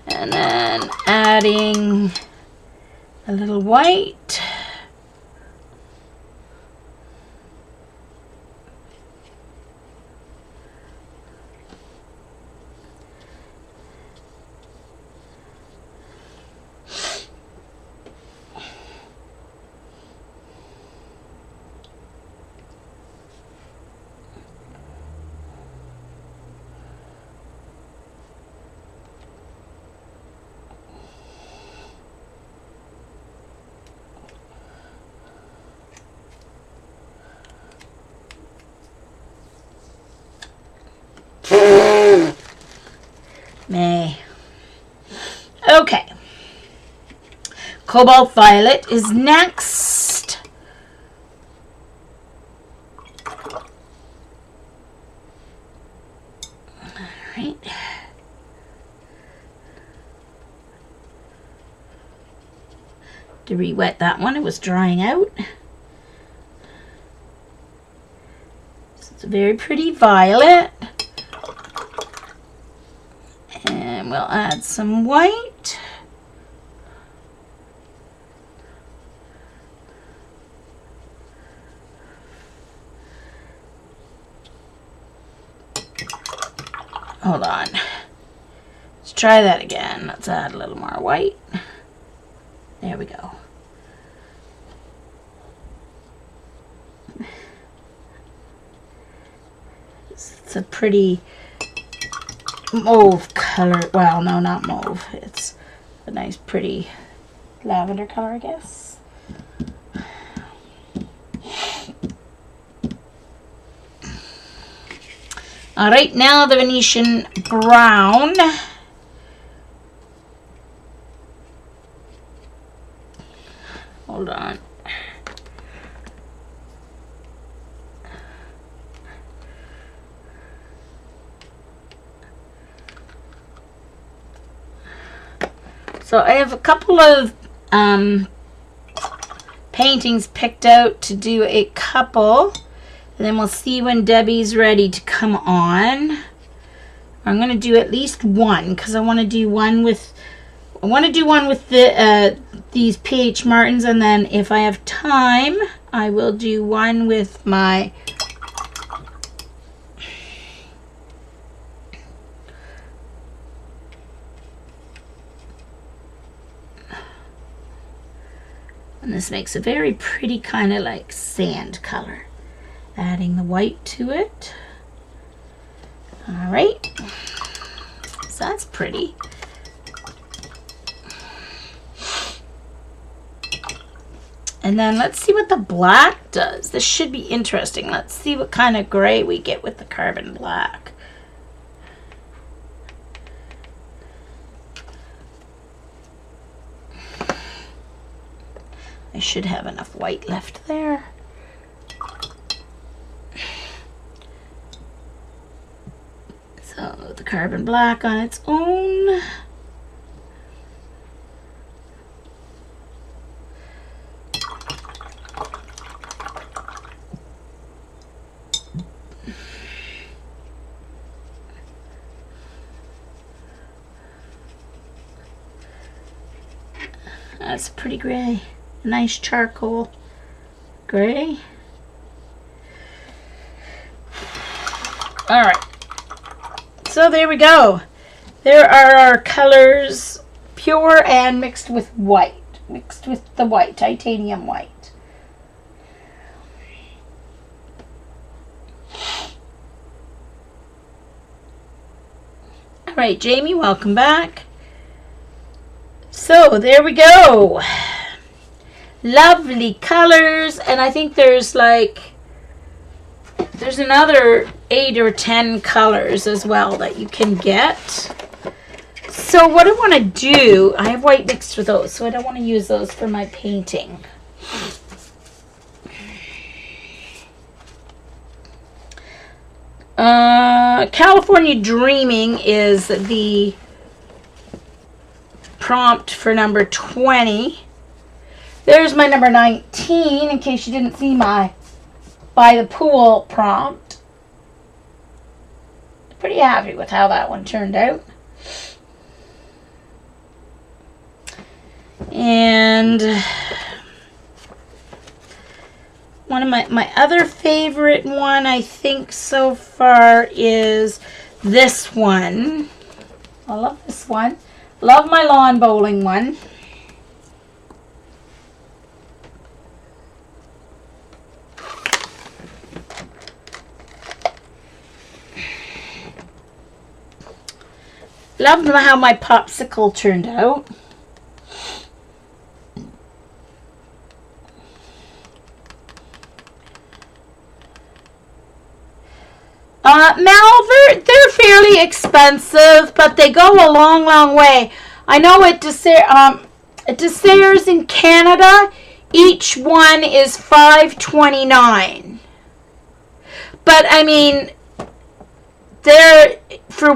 And then adding a little white. May. Okay. Cobalt violet is next. All right. To re-wet that one, it was drying out. So it's a very pretty violet. And we'll add some white. Hold on. Let's try that again. Let's add a little more white. There we go. It's a pretty mauve color. Well, no, not mauve. It's a nice, pretty lavender color, I guess. All right, now the Venetian brown. Hold on. So I have a couple of paintings picked out to do a couple, and then we'll see when Debbie's ready to come on. I'm going to do at least one because I want to do one with the these PH Martins, and then if I have time, I will do one with my and this makes a very pretty kind of like sand color. Adding the white to it. All right. So that's pretty. And then let's see what the black does. This should be interesting. Let's see what kind of gray we get with the carbon black. I should have enough white left there. So the carbon black on its own. That's pretty gray. Nice charcoal gray. All right. So there we go. There are our colors, pure and mixed with white. Mixed with the white, titanium white. All right, Jamie, welcome back. So there we go. Lovely colors, and I think there's another 8 or 10 colors as well that you can get. So what I want to do, I have white mixed with those, so I don't want to use those for my painting. California Dreaming is the prompt for number 20. There's my number 19, in case you didn't see my by the pool prompt. Pretty happy with how that one turned out. And one of my other favorite one, I think so far, is this one. I love this one. Love my lawn bowling one. Love how my popsicle turned out. Mel, they're fairly expensive, but they go a long, long way. I know at Desserts in Canada, each one is $5.29. But I mean, they're for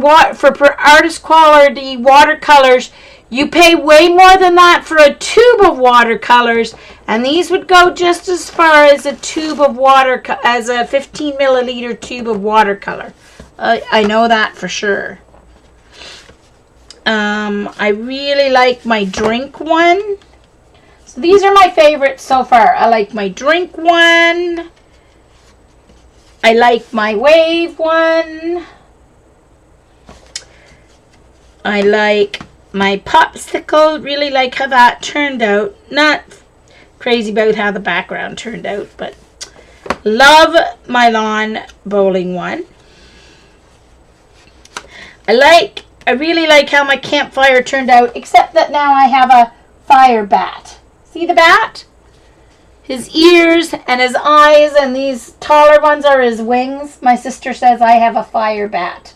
artist quality watercolors, you pay way more than that for a tube of watercolors, and these would go just as far as a tube of water, as a 15 milliliter tube of watercolor. I know that for sure. I really like my drink one. So these are my favorites so far. I like my drink one. I like my wave one. I like my popsicle. Really like how that turned out. Not crazy about how the background turned out, but love my lawn bowling one. I really like how my campfire turned out, except that now I have a fire bat. See the bat? His ears and his eyes, and these taller ones are his wings. My sister says I have a fire bat.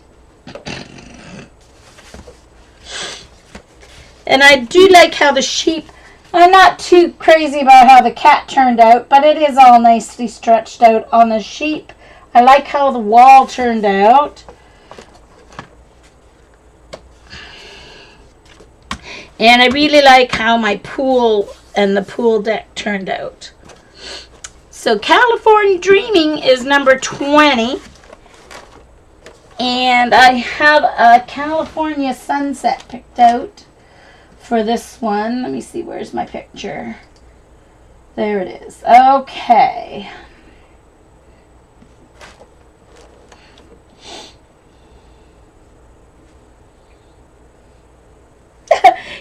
And I do like how the sheep, I'm not too crazy about how the cat turned out, but it is all nicely stretched out on the sheep. I like how the wall turned out. And I really like how my pool and the pool deck turned out. So California Dreaming is number 20. And I have a California Sunset picked out for this one. Let me see, where's my picture? There it is. Okay.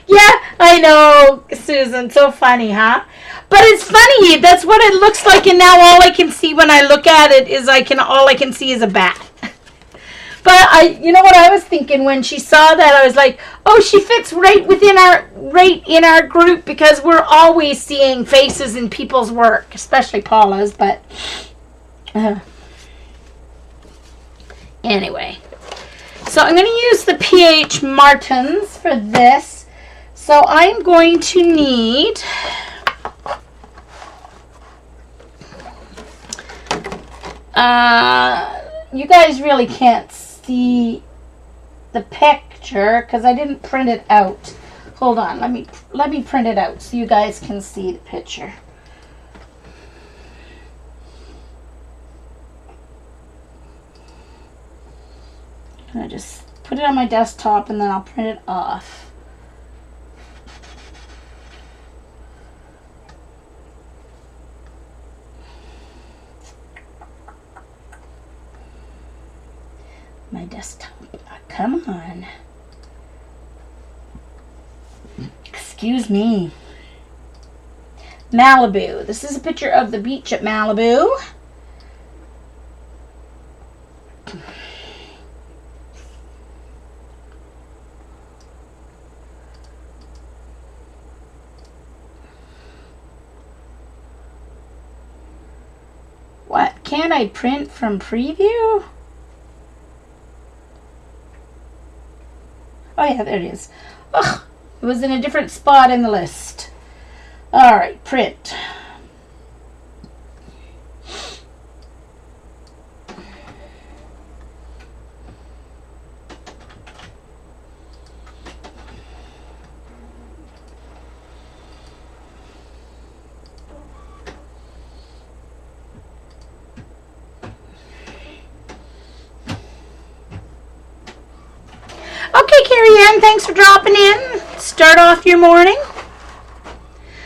Yeah, I know, Susan. So funny, huh? But it's funny. That's what it looks like, and now all I can see when I look at it is all I can see is a bat. But you know what I was thinking when she saw that? I was like, oh, she fits right in our group, because we're always seeing faces in people's work, especially Paula's. But anyway, so I'm going to use the PH Martins for this. So I'm going to need you guys really can't see the picture because I didn't print it out. Hold on, let me print it out so you guys can see the picture. I'm gonna just put it on my desktop and then I'll print it off. My desktop. Come on. Excuse me. Malibu. This is a picture of the beach at Malibu. What? Can't I print from preview? Oh yeah, there it is. Ugh, it was in a different spot in the list. All right, print. Okay, Carrie Ann, thanks for dropping in. Start off your morning.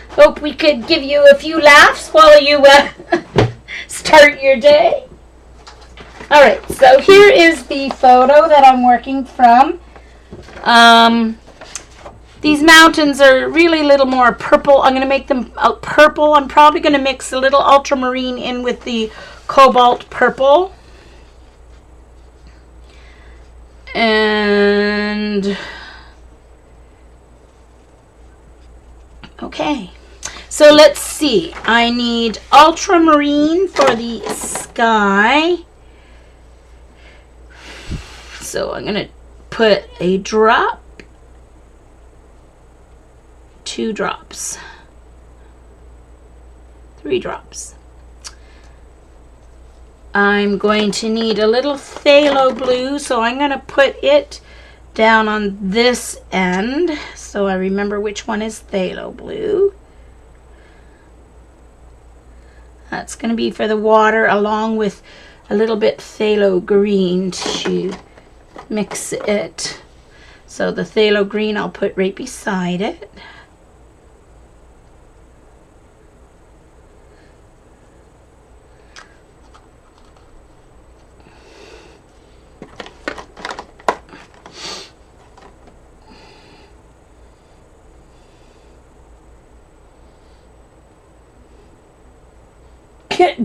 Hope we could give you a few laughs while you start your day. All right, so here is the photo that I'm working from. These mountains are really a little more purple. I'm going to make them purple. I'm probably going to mix a little ultramarine in with the cobalt purple. And okay, so let's see. I need ultramarine for the sky. So I'm going to put a drop, 2 drops, 3 drops. I'm going to need a little phthalo blue, so I'm going to put it down on this end so I remember which one is phthalo blue. That's going to be for the water, along with a little bit phthalo green to mix it. So the phthalo green I'll put right beside it.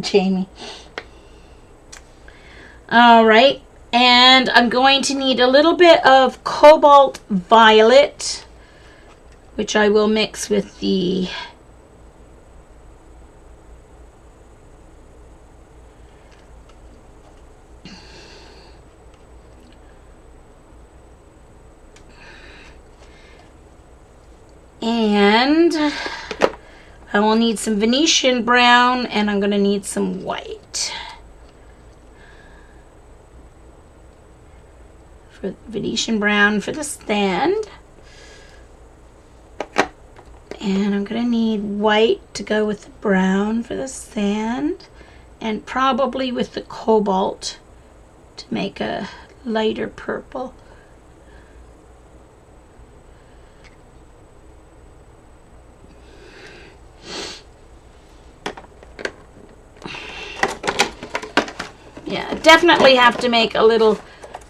Jamie. All right, And I'm going to need a little bit of cobalt violet, which I will mix with the and I will need some Venetian brown, and I'm going to need some white. For Venetian brown for the stand. And I'm going to need white to go with the brown for the sand, and probably with the cobalt to make a lighter purple. Yeah, definitely have to make a little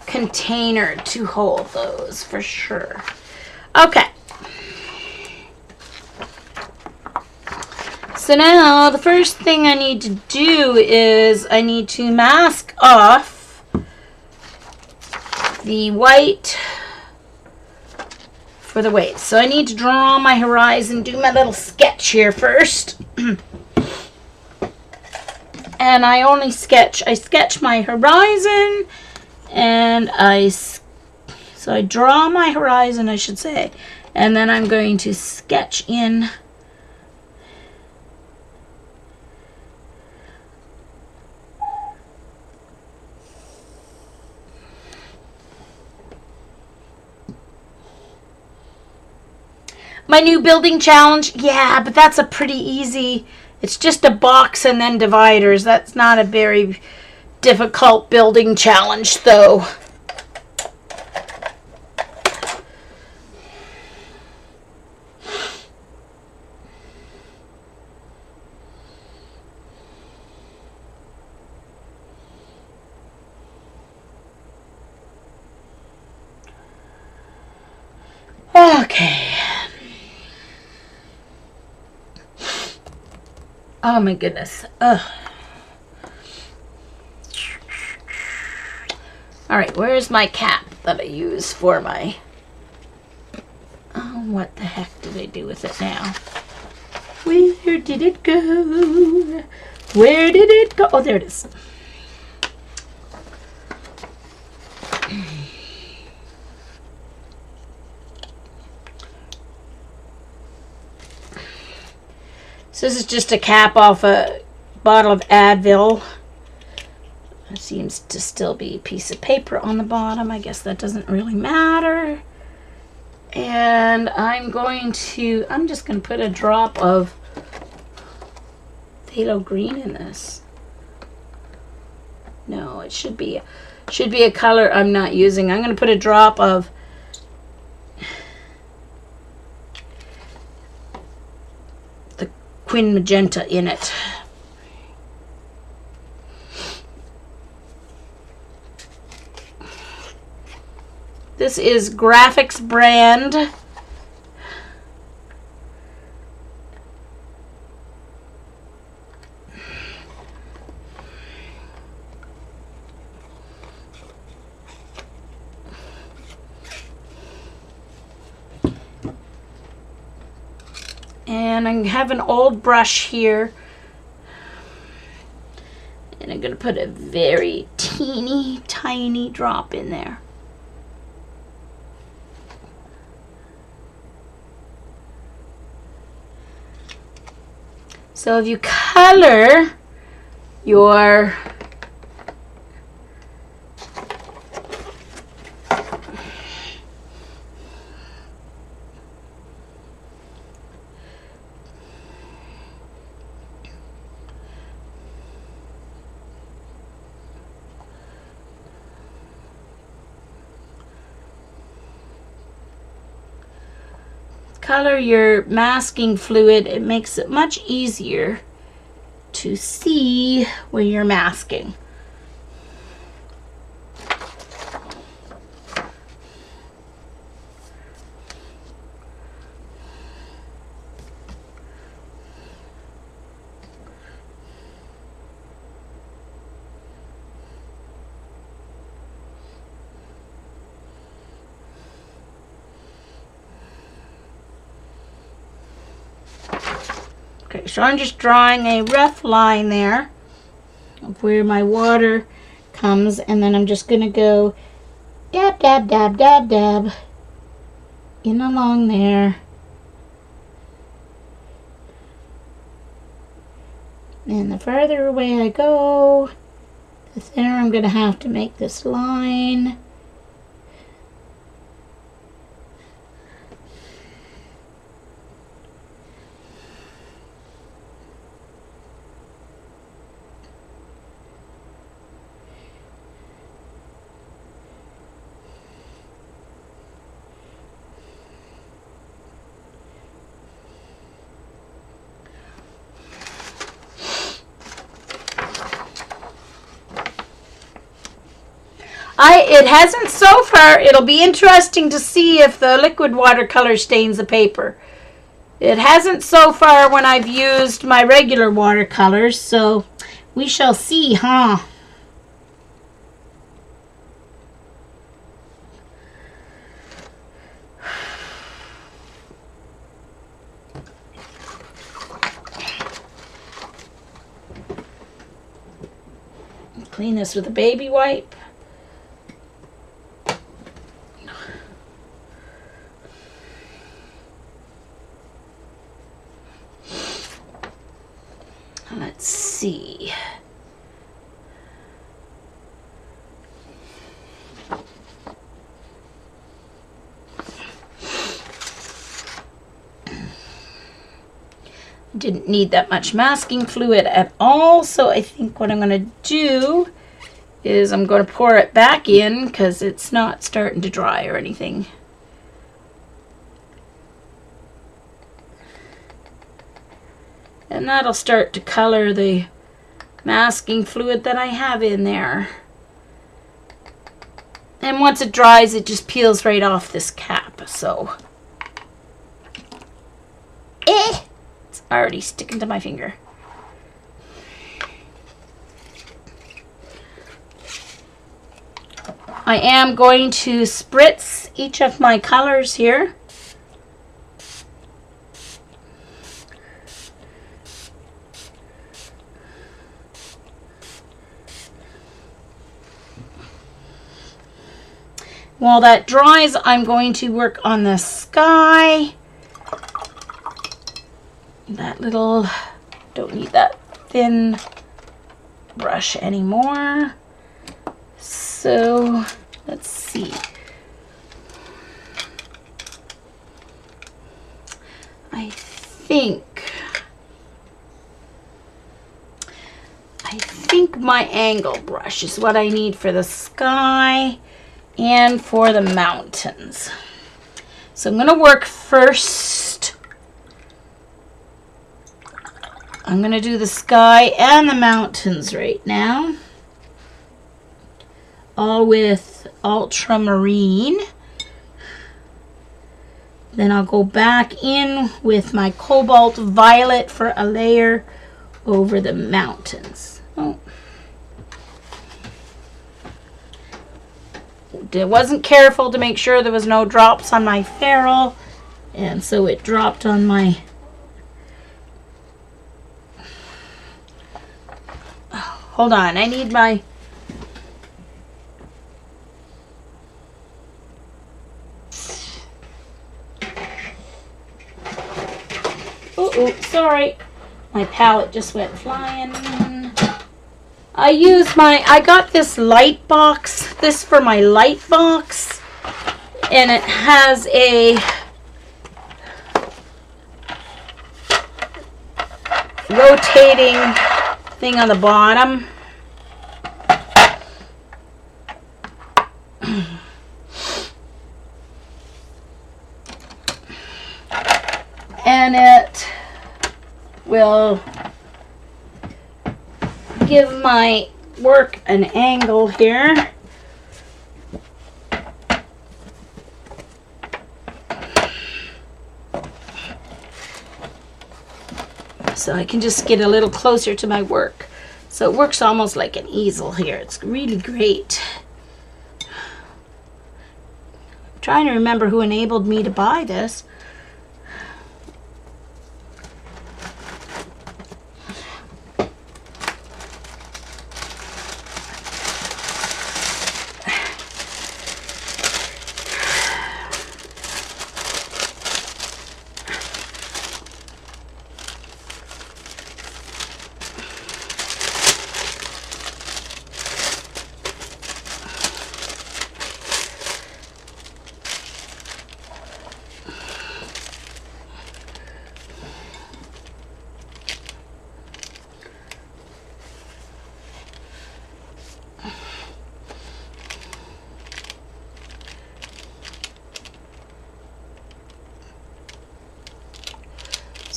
container to hold those for sure. Okay. So now the first thing I need to do is I need to mask off the white for the weight. So I need to draw my horizon, do my little sketch here first. And I sketch my horizon, and so I draw my horizon, I should say, and then I'm going to sketch in my new building challenge. Yeah, but that's a pretty easy. It's just a box and then dividers. That's not a very difficult building challenge, though. Okay. Oh my goodness. Ugh. Alright, where's my cap that I use for my... Oh, what the heck did I do with it now? Where did it go? Where did it go? Oh, there it is. So this is just a cap off a bottle of Advil. There seems to still be a piece of paper on the bottom. I guess that doesn't really matter. And I'm just going to put a drop of phthalo green in this. No, it should be a color I'm not using. I'm going to put a drop of Quin Magenta in it. This is Graphics brand. And I have an old brush here, and I'm going to put a very teeny tiny drop in there. So if you color your masking fluid, it makes it much easier to see when you're masking. Okay, so I'm just drawing a rough line there of where my water comes, and then I'm just going to go dab, dab, dab, dab, dab in along there. And the farther away I go, the thinner I'm going to have to make this line. It hasn't so far. It'll be interesting to see if the liquid watercolor stains the paper. It hasn't so far when I've used my regular watercolors, so we shall see, huh? Clean this with a baby wipe. Let's see. Didn't need that much masking fluid at all, so I think what I'm going to do is I'm going to pour it back in because it's not starting to dry or anything. And that'll start to color the masking fluid that I have in there. And once it dries, it just peels right off this cap, so. It's already sticking to my finger. I am going to spritz each of my colors here. While that dries, I'm going to work on the sky. That little, don't need that thin brush anymore. So, let's see. I think my angle brush is what I need for the sky and for the mountains. So I'm going to work first. I'm going to do the sky and the mountains right now. All with ultramarine. Then I'll go back in with my cobalt violet for a layer over the mountains. Oh. I wasn't careful to make sure there was no drops on my ferrule, and so it dropped on my hold on, I need my sorry, my palette just went flying. I got this light box, this for my light box, and it has a rotating thing on the bottom. And it will give my work an angle here. So I can just get a little closer to my work. So it works almost like an easel here. It's really great. I'm trying to remember who enabled me to buy this.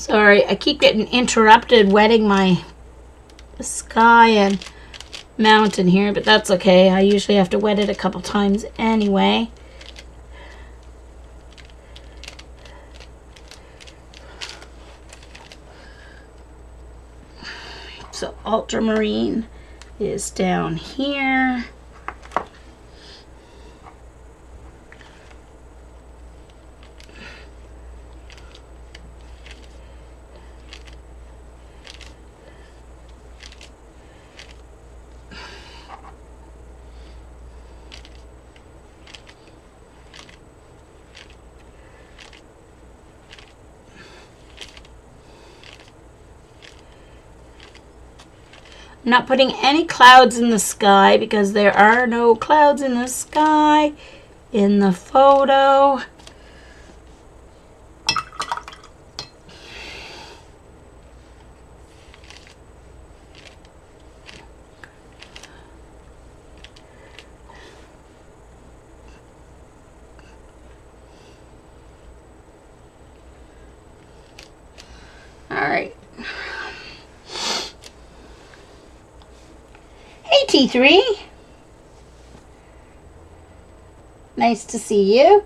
Sorry, I keep getting interrupted wetting my sky and mountain here, but that's okay. I usually have to wet it a couple times anyway. So ultramarine is down here. I'm not putting any clouds in the sky because there are no clouds in the sky in the photo. All right. Hey, T3. Nice to see you.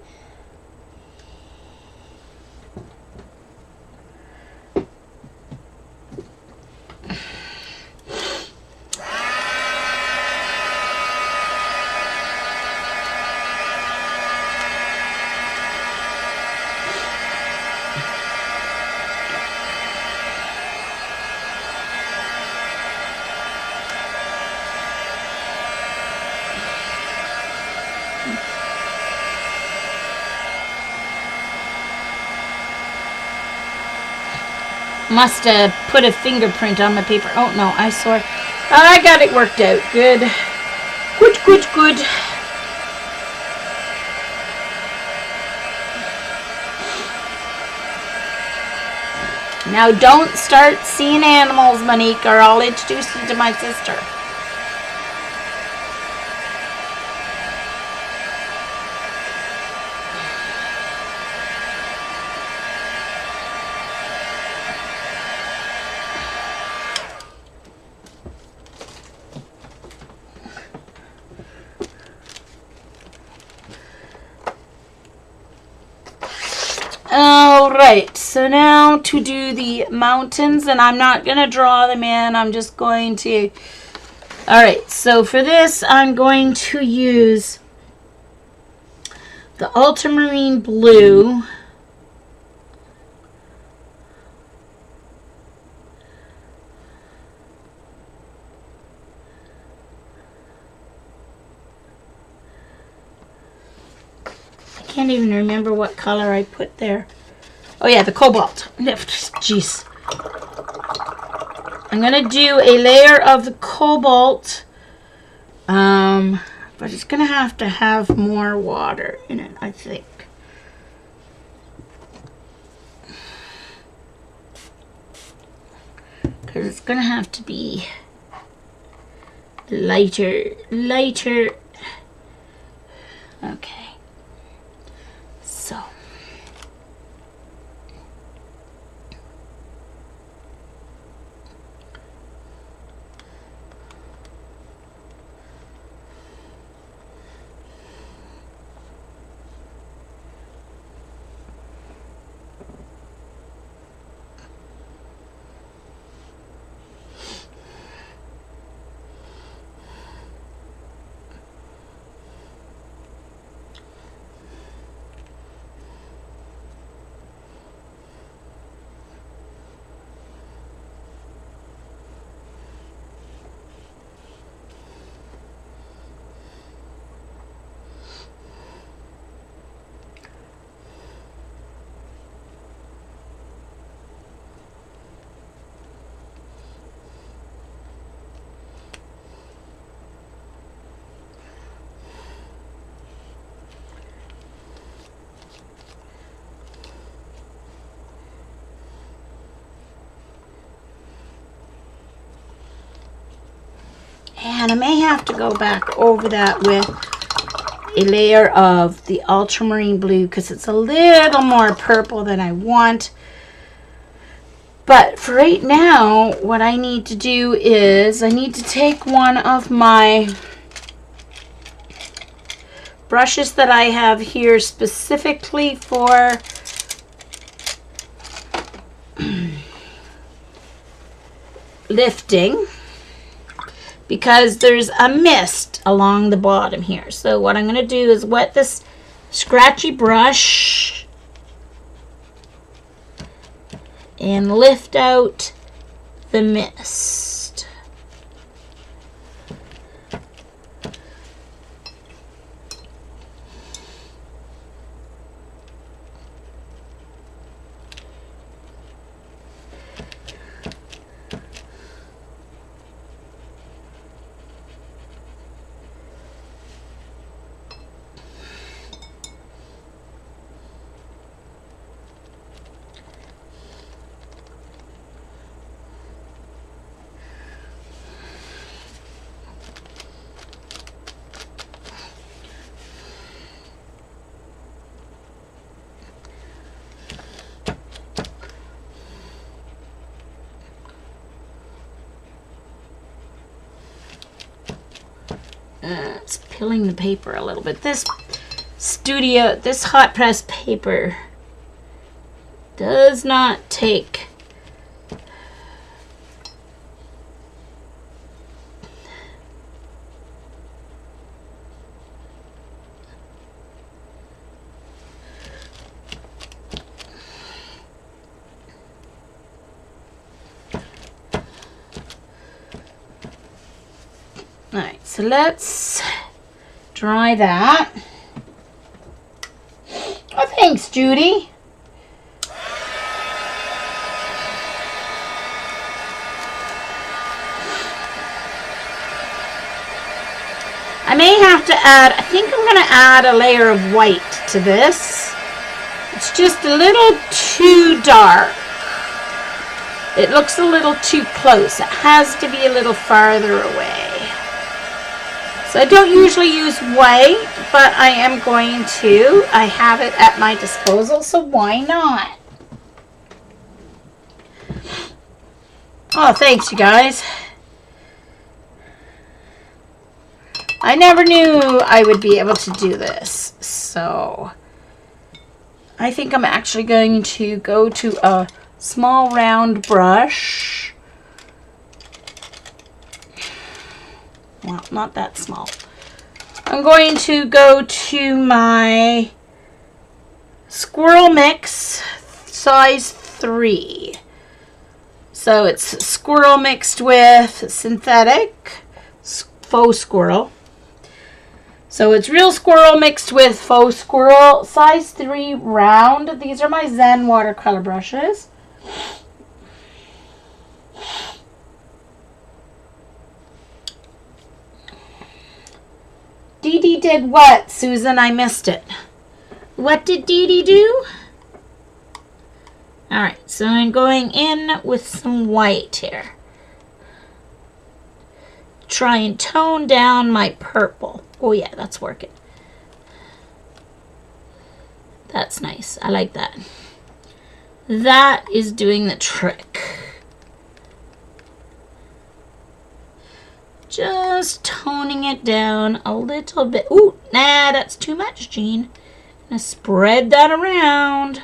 Must have put a fingerprint on my paper. Oh no, I saw. I got it worked out. Good. Good, good, good. Now don't start seeing animals, Monique, or I'll introduce you to my sister. Alright, so now to do the mountains, and I'm not going to draw them in, I'm just going to... Alright, so for this I'm going to use the ultramarine blue. Can't even remember what color I put there. Oh yeah, the cobalt. Jeez. I'm gonna do a layer of the cobalt, but it's gonna have more water in it, I think. Because it's gonna have to be lighter. Okay. So and I may have to go back over that with a layer of the ultramarine blue because it's a little more purple than I want. But for right now, what I need to do is I need to take one of my brushes that I have here specifically for lifting, because there's a mist along the bottom here. So what I'm going to do is wet this scratchy brush and lift out the mist. It's peeling the paper a little bit. This hot press paper does not take Alright, so let's dry that. Oh, thanks, Judy. I may have to add, I think I'm going to add a layer of white to this. It's just a little too dark. It looks a little too close. It has to be a little farther away. So I don't usually use white, but I am going to. I have it at my disposal, so why not? Oh, thanks, you guys. I never knew I would be able to do this, so I think I'm actually going to go to a small round brush. Well, not that small. I'm going to go to my Squirrel Mix size 3. So it's squirrel mixed with synthetic faux squirrel. So it's real squirrel mixed with faux squirrel, size 3 round. These are my Zen watercolor brushes. Dee Dee did what, Susan? I missed it. What did Dee Dee do? Alright, so I'm going in with some white here. Try and tone down my purple. Oh yeah, that's working. That's nice. I like that. That is doing the trick. Just toning it down a little bit. Ooh, nah, that's too much, Jean. I'm gonna spread that around.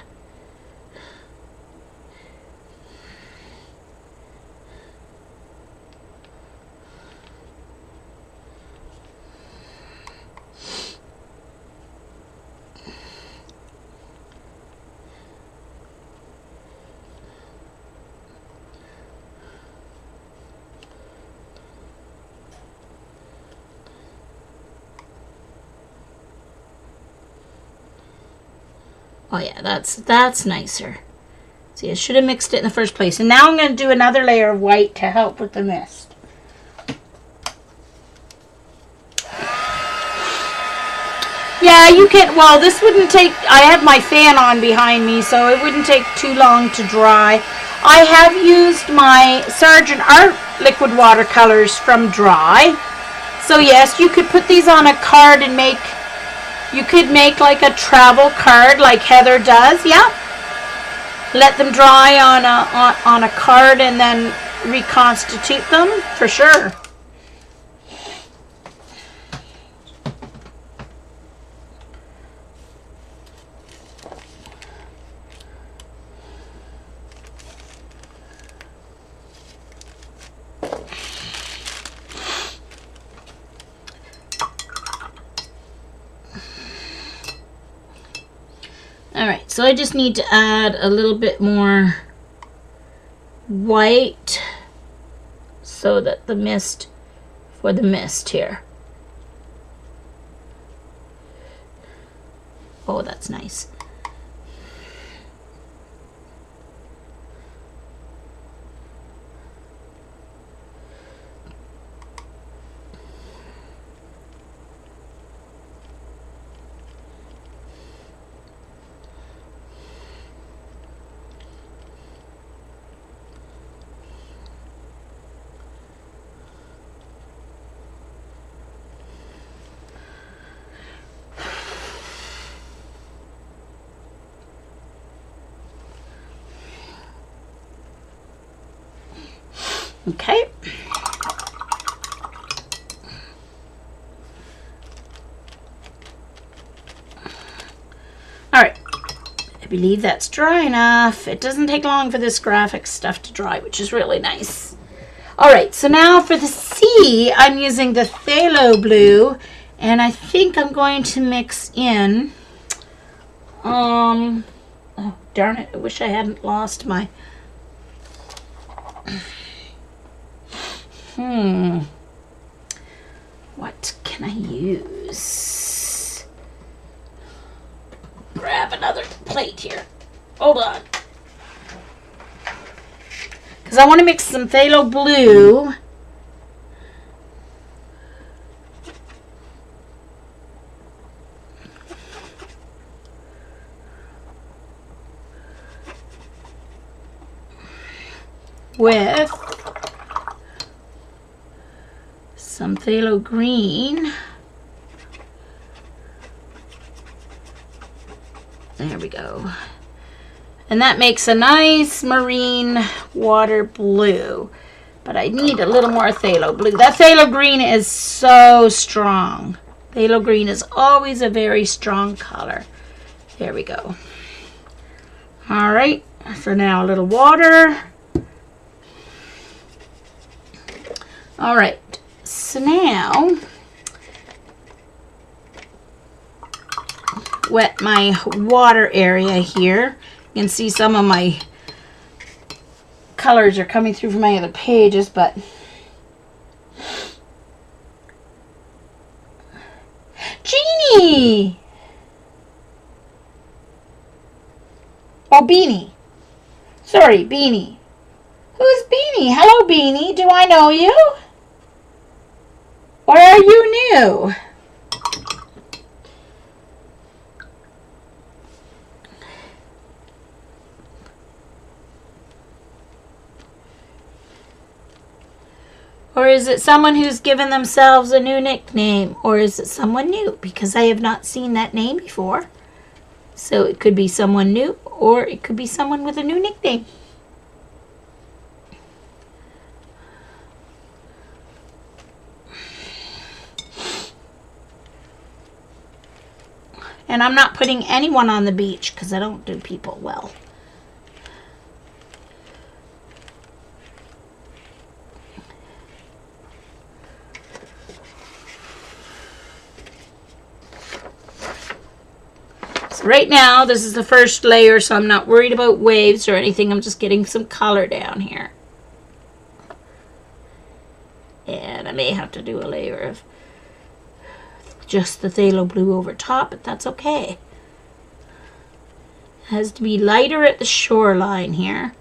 Oh yeah, that's nicer. See, I should have mixed it in the first place. And now I'm going to do another layer of white to help with the mist. Yeah, you can, well, this wouldn't take, I have my fan on behind me, so it wouldn't take too long to dry. I have used my Sargent Art liquid watercolors from Dry. So yes, you could put these on a card and make, you could make like a travel card like Heather does, yeah. let them dry on a card and then reconstitute them for sure. Alright, so I just need to add a little bit more white so that the mist, for the mist here. Oh, that's nice. Okay. All right. I believe that's dry enough. It doesn't take long for this graphic stuff to dry, which is really nice. All right, so now for the sea, I'm using the phthalo blue, and I think I'm going to mix in, oh, darn it, I wish I hadn't lost my, what can I use? Grab another plate here. Hold on. Because I want to mix some phthalo blue with some phthalo green. There we go. And that makes a nice marine water blue. But I need a little more phthalo blue. That phthalo green is so strong. Phthalo green is always a very strong color. There we go. All right, so now a little water. All right, so now wet my water area here. You can see some of my colors are coming through from my other pages, but Jeannie! Oh, Beanie. Sorry, Beanie. Who's Beanie? Hello, Beanie. Do I know you? Or are you new? Or is it someone who's given themselves a new nickname? Or is it someone new? Because I have not seen that name before. So it could be someone new, or it could be someone with a new nickname. And I'm not putting anyone on the beach because I don't do people well. Right now, this is the first layer, so I'm not worried about waves or anything. I'm just getting some color down here. And I may have to do a layer of just the phthalo blue over top, but that's okay. It has to be lighter at the shoreline here.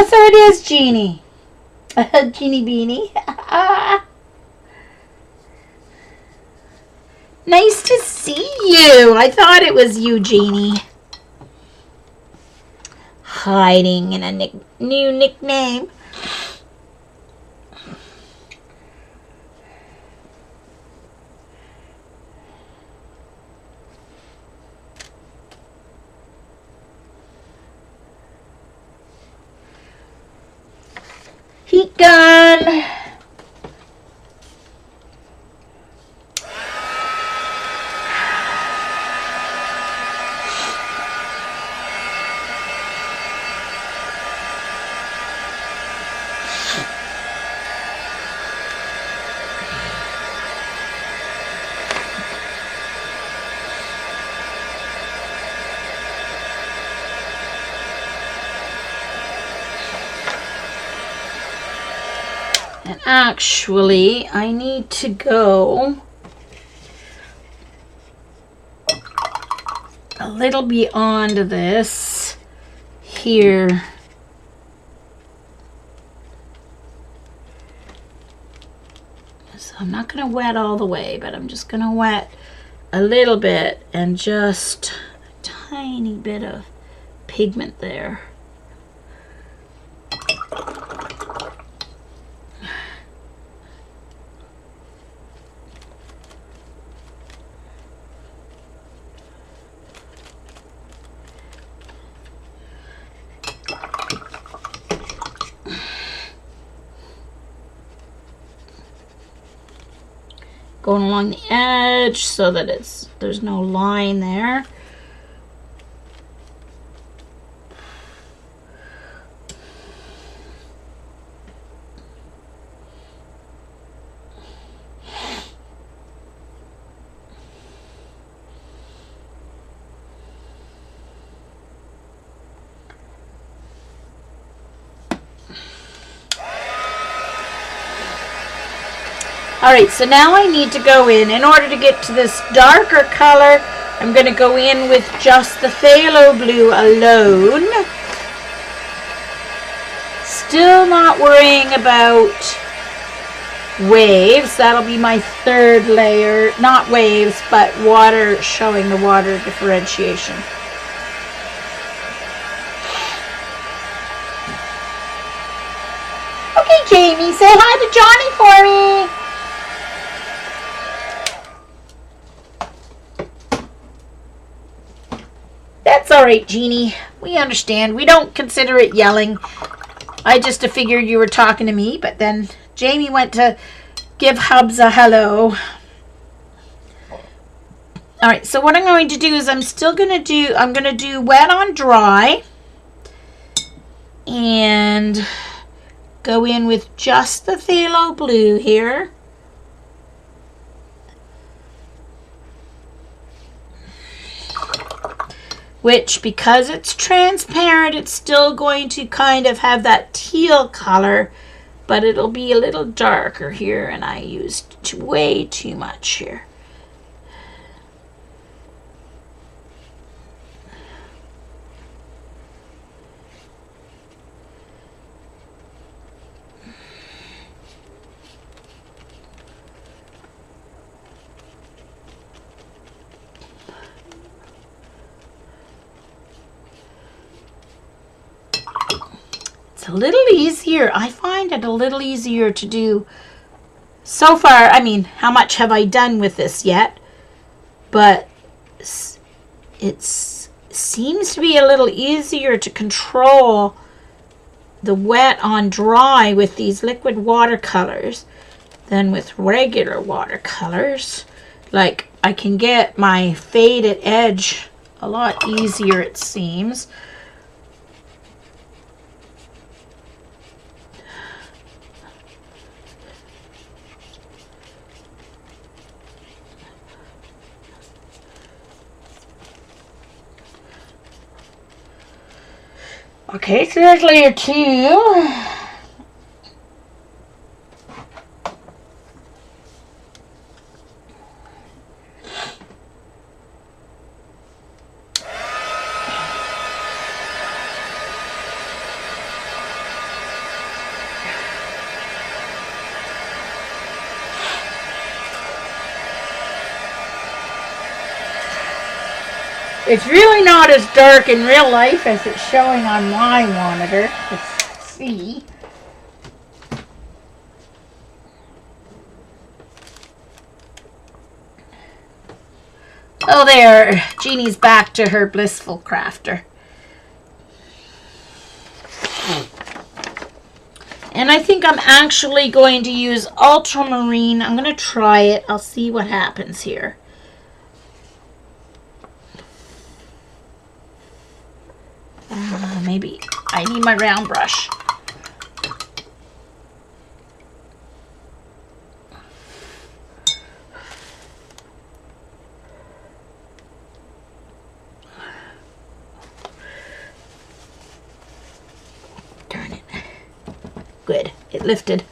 so it is Jeannie. Jeannie Beanie. Nice to see you. I thought it was you, Jeannie. Hiding in a new nickname. Heat gun. And actually, I need to go a little beyond this here. So I'm not going to wet all the way, but I'm just going to wet a little bit and just a tiny bit of pigment there. Going along the edge so that there's no line there. All right, so now I need to go in order to get to this darker color, I'm going to go in with just the phthalo blue alone. Still not worrying about waves. That'll be my third layer. Not waves, but water, showing the water differentiation. Okay, Jamie, say hi to Johnny for me. That's all right, Jeannie. We understand. We don't consider it yelling. I just figured you were talking to me, but then Jamie went to give Hubs a hello. All right, so what I'm going to do is I'm going to do wet on dry and go in with just the phthalo blue here. Which, because it's transparent, it's still going to kind of have that teal color, but it'll be a little darker here, and I used way too much here. A little easier. I find it a little easier to do so far. I mean, how much have I done with this yet? But it seems to be a little easier to control the wet on dry with these liquid watercolors than with regular watercolors. Like, I can get my faded edge a lot easier, it seems. Okay, so there's layer 2. It's really not as dark in real life as it's showing on my monitor. Let's see. Oh, there. Jeannie's back to her blissful crafter. And I think I'm actually going to use ultramarine. I'm going to try it. I'll see what happens here. Maybe I need my round brush. Darn it. Good. It lifted.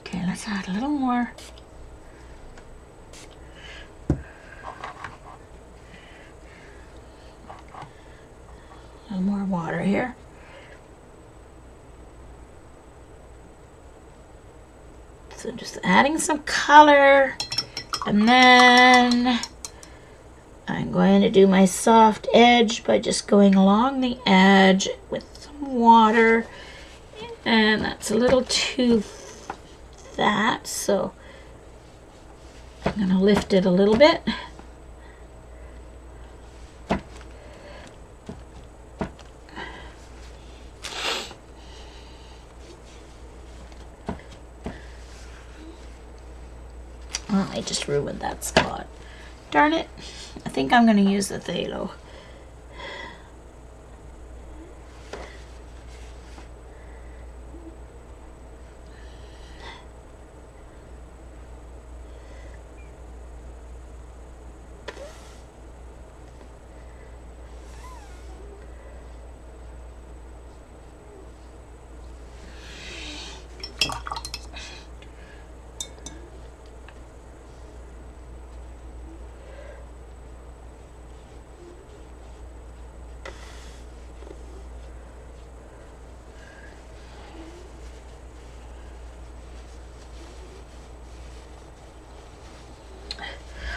Okay, let's add a little more. A little more water here. So just adding some color, and then I'm going to do my soft edge by just going along the edge with some water, and that's a little too fat, so I'm going to lift it a little bit. Oh, I just ruined that spot. Darn it. I think I'm going to use the phthalo.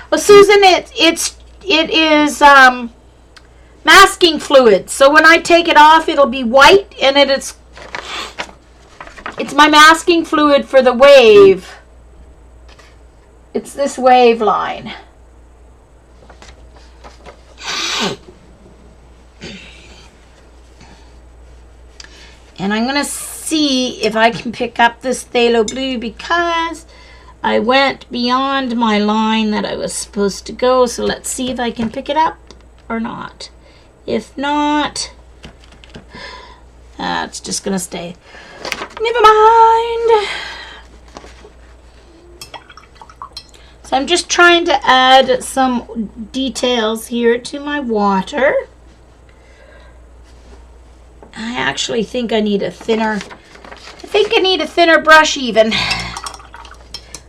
Well, Susan, it is masking fluid. So when I take it off, it'll be white, and it's my masking fluid for the wave. It's this wave line. And I'm going to see if I can pick up this phthalo blue, because I went beyond my line that I was supposed to go. So let's see if I can pick it up or not. If not, it's just going to stay. Never mind. So I'm just trying to add some details here to my water. I actually think I need a thinner, brush even.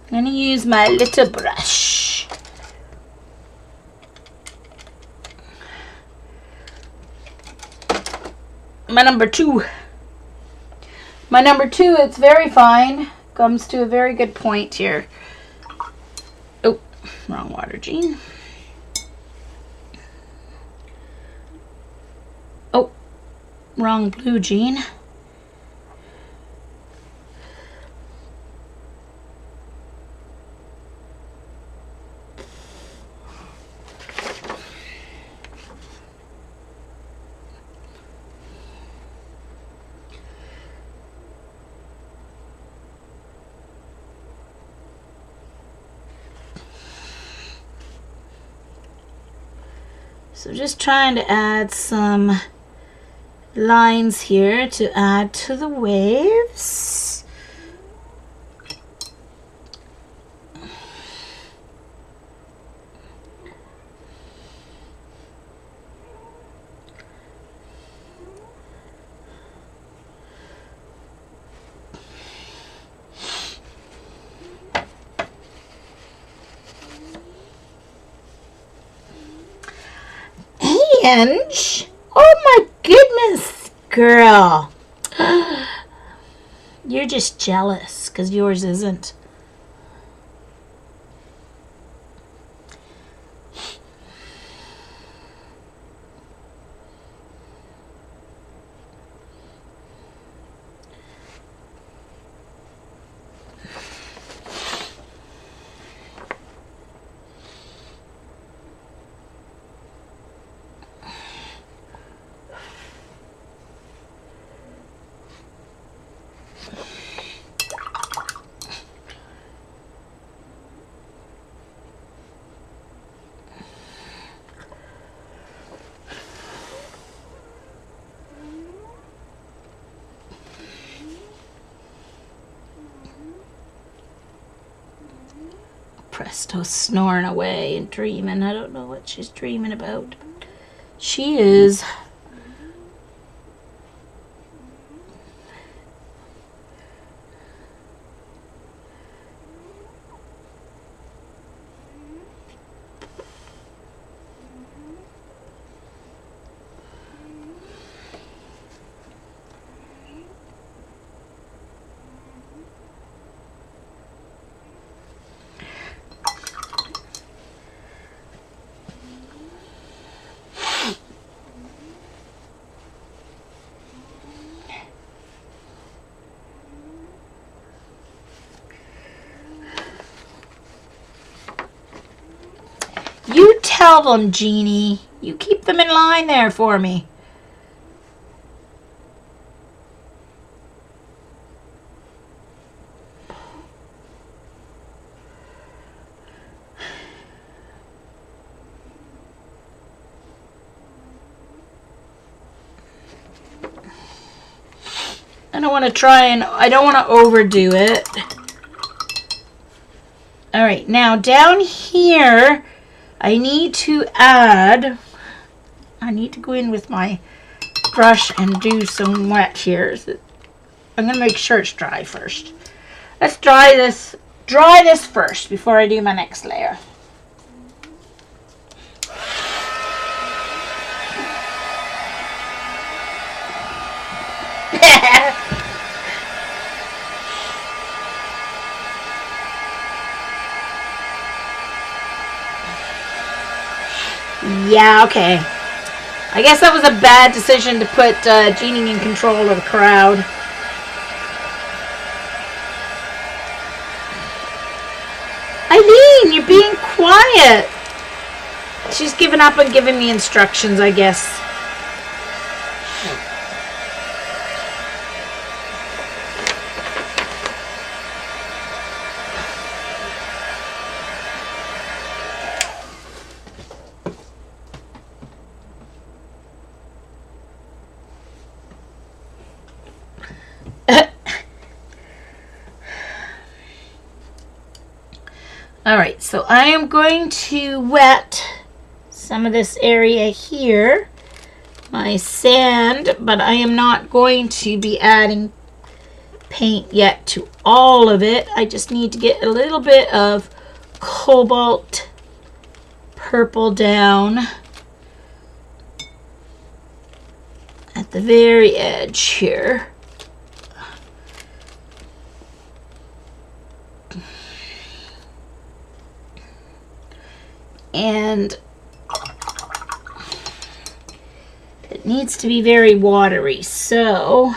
I'm going to use my little brush. My number two. My number two, it's very fine. Comes to a very good point here. Oh, wrong water, Jean. Oh, wrong blue, Jean. So just trying to add some lines here to add to the waves. Oh my goodness, girl. You're just jealous because yours isn't. Presto's snoring away and dreaming. I don't know what she's dreaming about. She is. You tell them, Jeannie. You keep them in line there for me. I don't want to try and I don't want to overdo it. All right, now down here, I need to go in with my brush and do some wet here. I'm going to make sure it's dry first. Let's dry this first before I do my next layer. Yeah, okay. I guess that was a bad decision to put Jeannie in control of the crowd. Eileen, you're being quiet. She's given up on giving me instructions, I guess. Alright, so I am going to wet some of this area here, my sand, but I am not going to be adding paint yet to all of it. I just need to get a little bit of cobalt purple down at the very edge here. And it needs to be very watery, so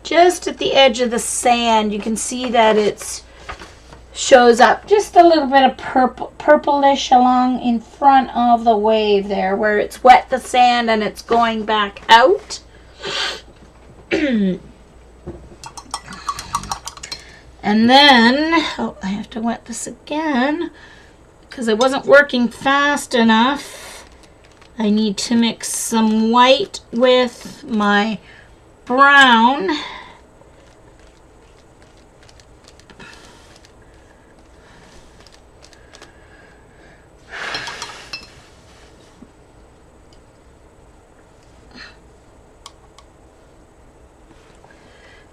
just at the edge of the sand. You can see that it's shows up just a little bit of purplish along in front of the wave there where it's wet the sand and it's going back out. And then, oh, I have to wet this again because it wasn't working fast enough. I need to mix some white with my brown.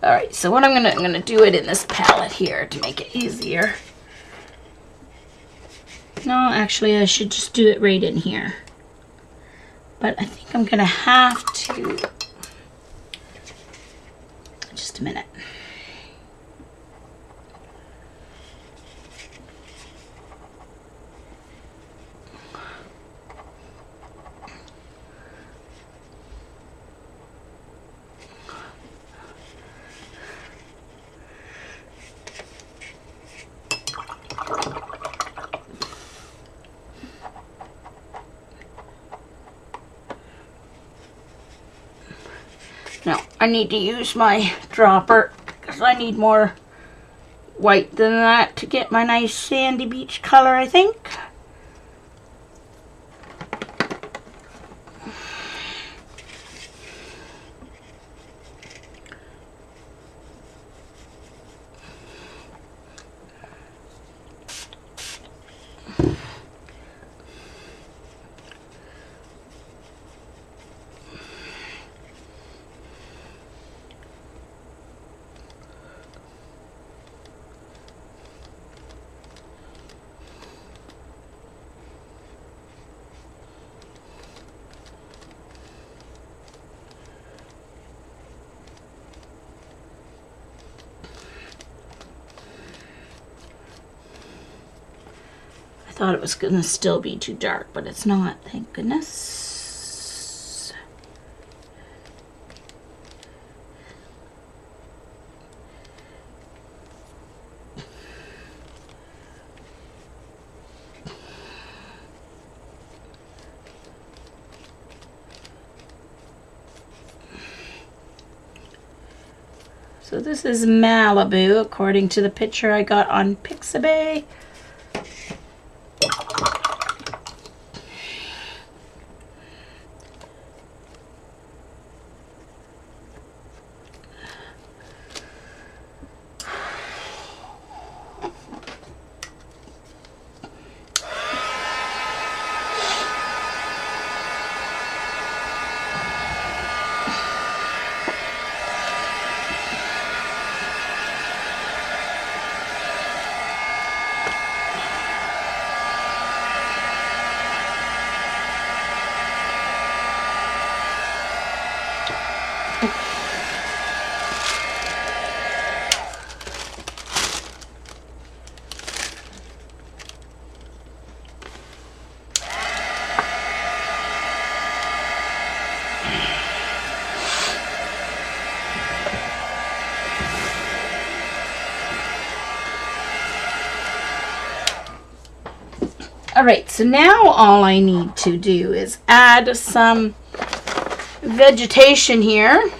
All right, so what I'm gonna do it in this palette here to make it easier. No, actually, I should just do it right in here. But I think I'm gonna have to. Just a minute. Now, I need to use my dropper because I need more white than that to get my nice sandy beach color, I think. I thought it was going to still be too dark, but it's not, thank goodness. So this is Malibu, according to the picture I got on Pixabay. Alright, so now all I need to do is add some vegetation here.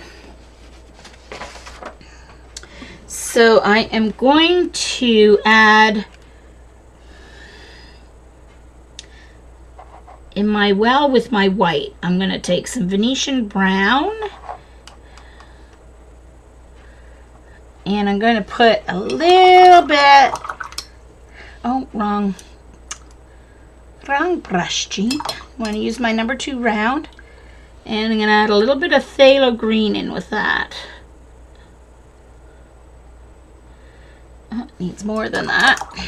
So I am going to add in my well with my white. I'm going to take some Venetian brown and I'm going to put a little bit, oh, wrong brush, Jean. I'm going to use my number 2 round and I'm going to add a little bit of phthalo green in with that. Oh, it needs more than that. I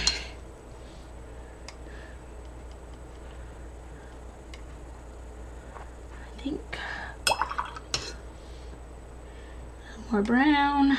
think more brown.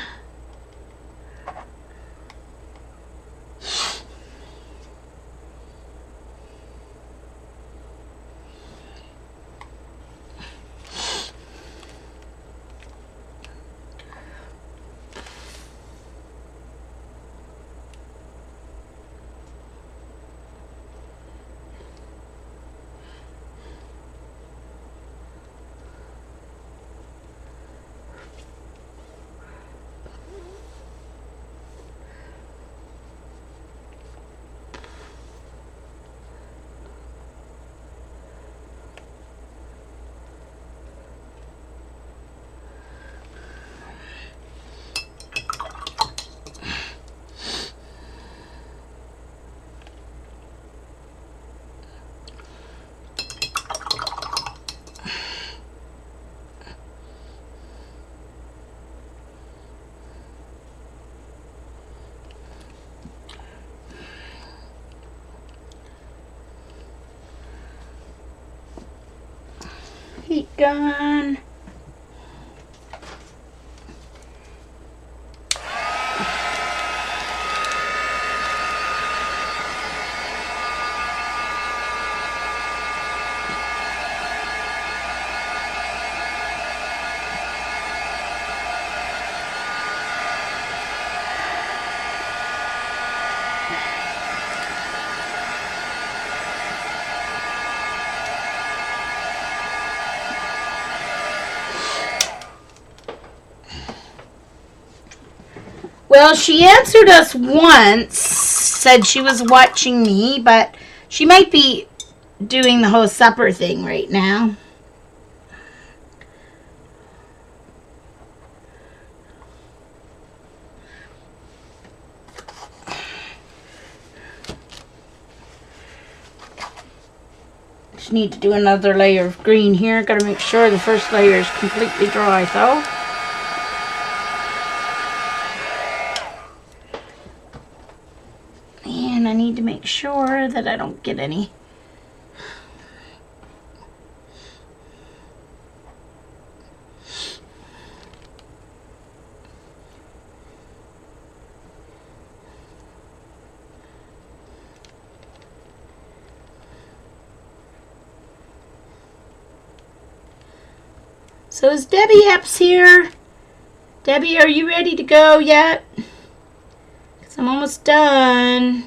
heat gun. Well, she answered us once, said she was watching me, but she might be doing the whole supper thing right now. Just need to do another layer of green here. Got to make sure the first layer is completely dry though. And I need to make sure that I don't get any So is Debbie Epps here? Debbie, are you ready to go yet? Because I'm almost done.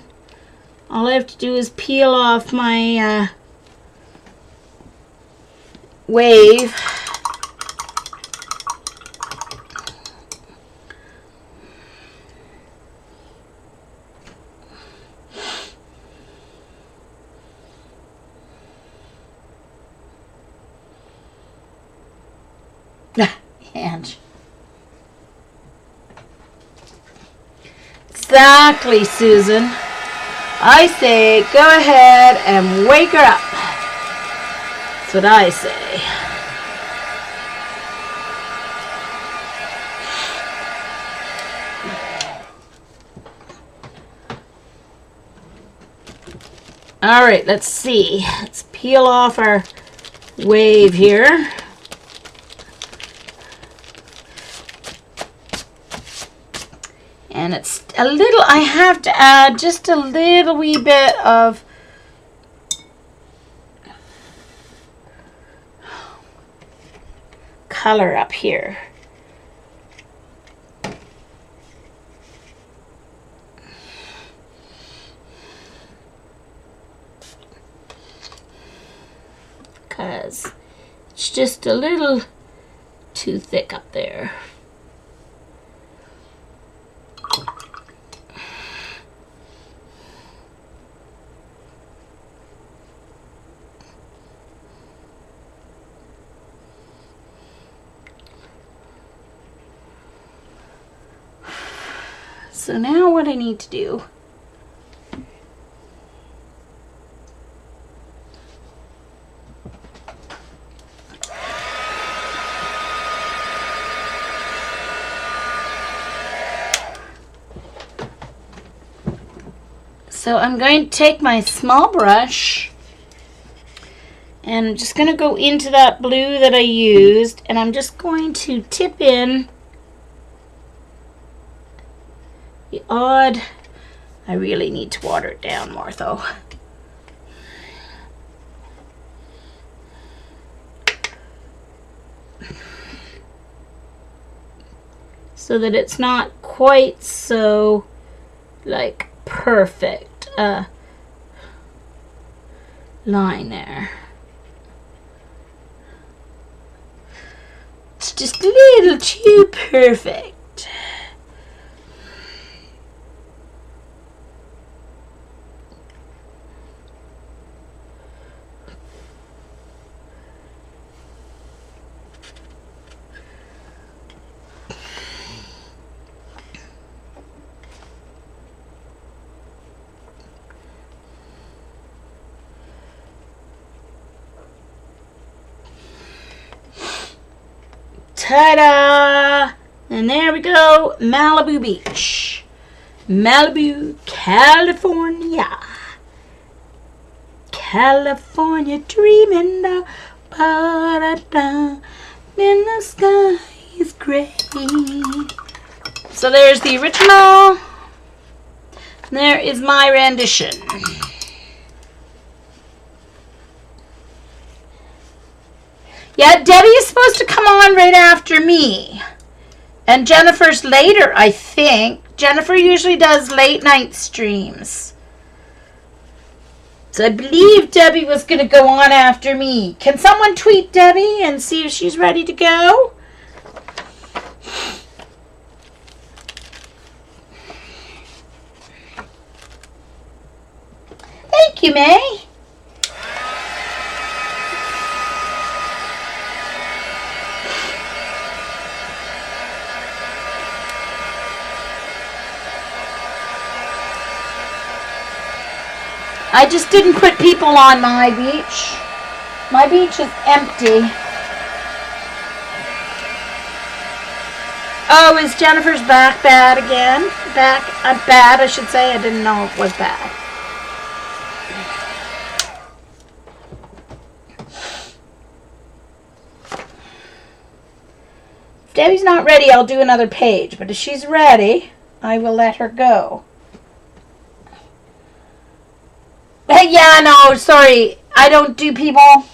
All I have to do is peel off my wave. And exactly, Susan. I say go ahead and wake her up. That's what I say. All right, let's see. Let's peel off our wave here. And it's a little, I have to add just a little wee bit of color up here. Because it's just a little too thick up there. So now what I need to do So I'm going to take my small brush and I'm just going to go into that blue that I used, and I'm just going to tip in the odd. I really need to water it down more though. So that it's not quite so like perfect line there. It's just a little too perfect. Ta-da! And there we go, Malibu Beach. Malibu, California. California dreaming the Ba-da-da, then the sky is gray. So there's the original. There is my rendition. Yeah, Debbie is supposed to come on right after me. And Jennifer's later, I think. Jennifer usually does late night streams. So I believe Debbie was going to go on after me. Can someone tweet Debbie and see if she's ready to go? Thank you, May. I just didn't put people on my beach. My beach is empty. Oh, is Jennifer's back bad again? Back bad, I should say. I didn't know it was bad. If Debbie's not ready, I'll do another page. But if she's ready, I will let her go. Yeah, no, sorry. I don't do people.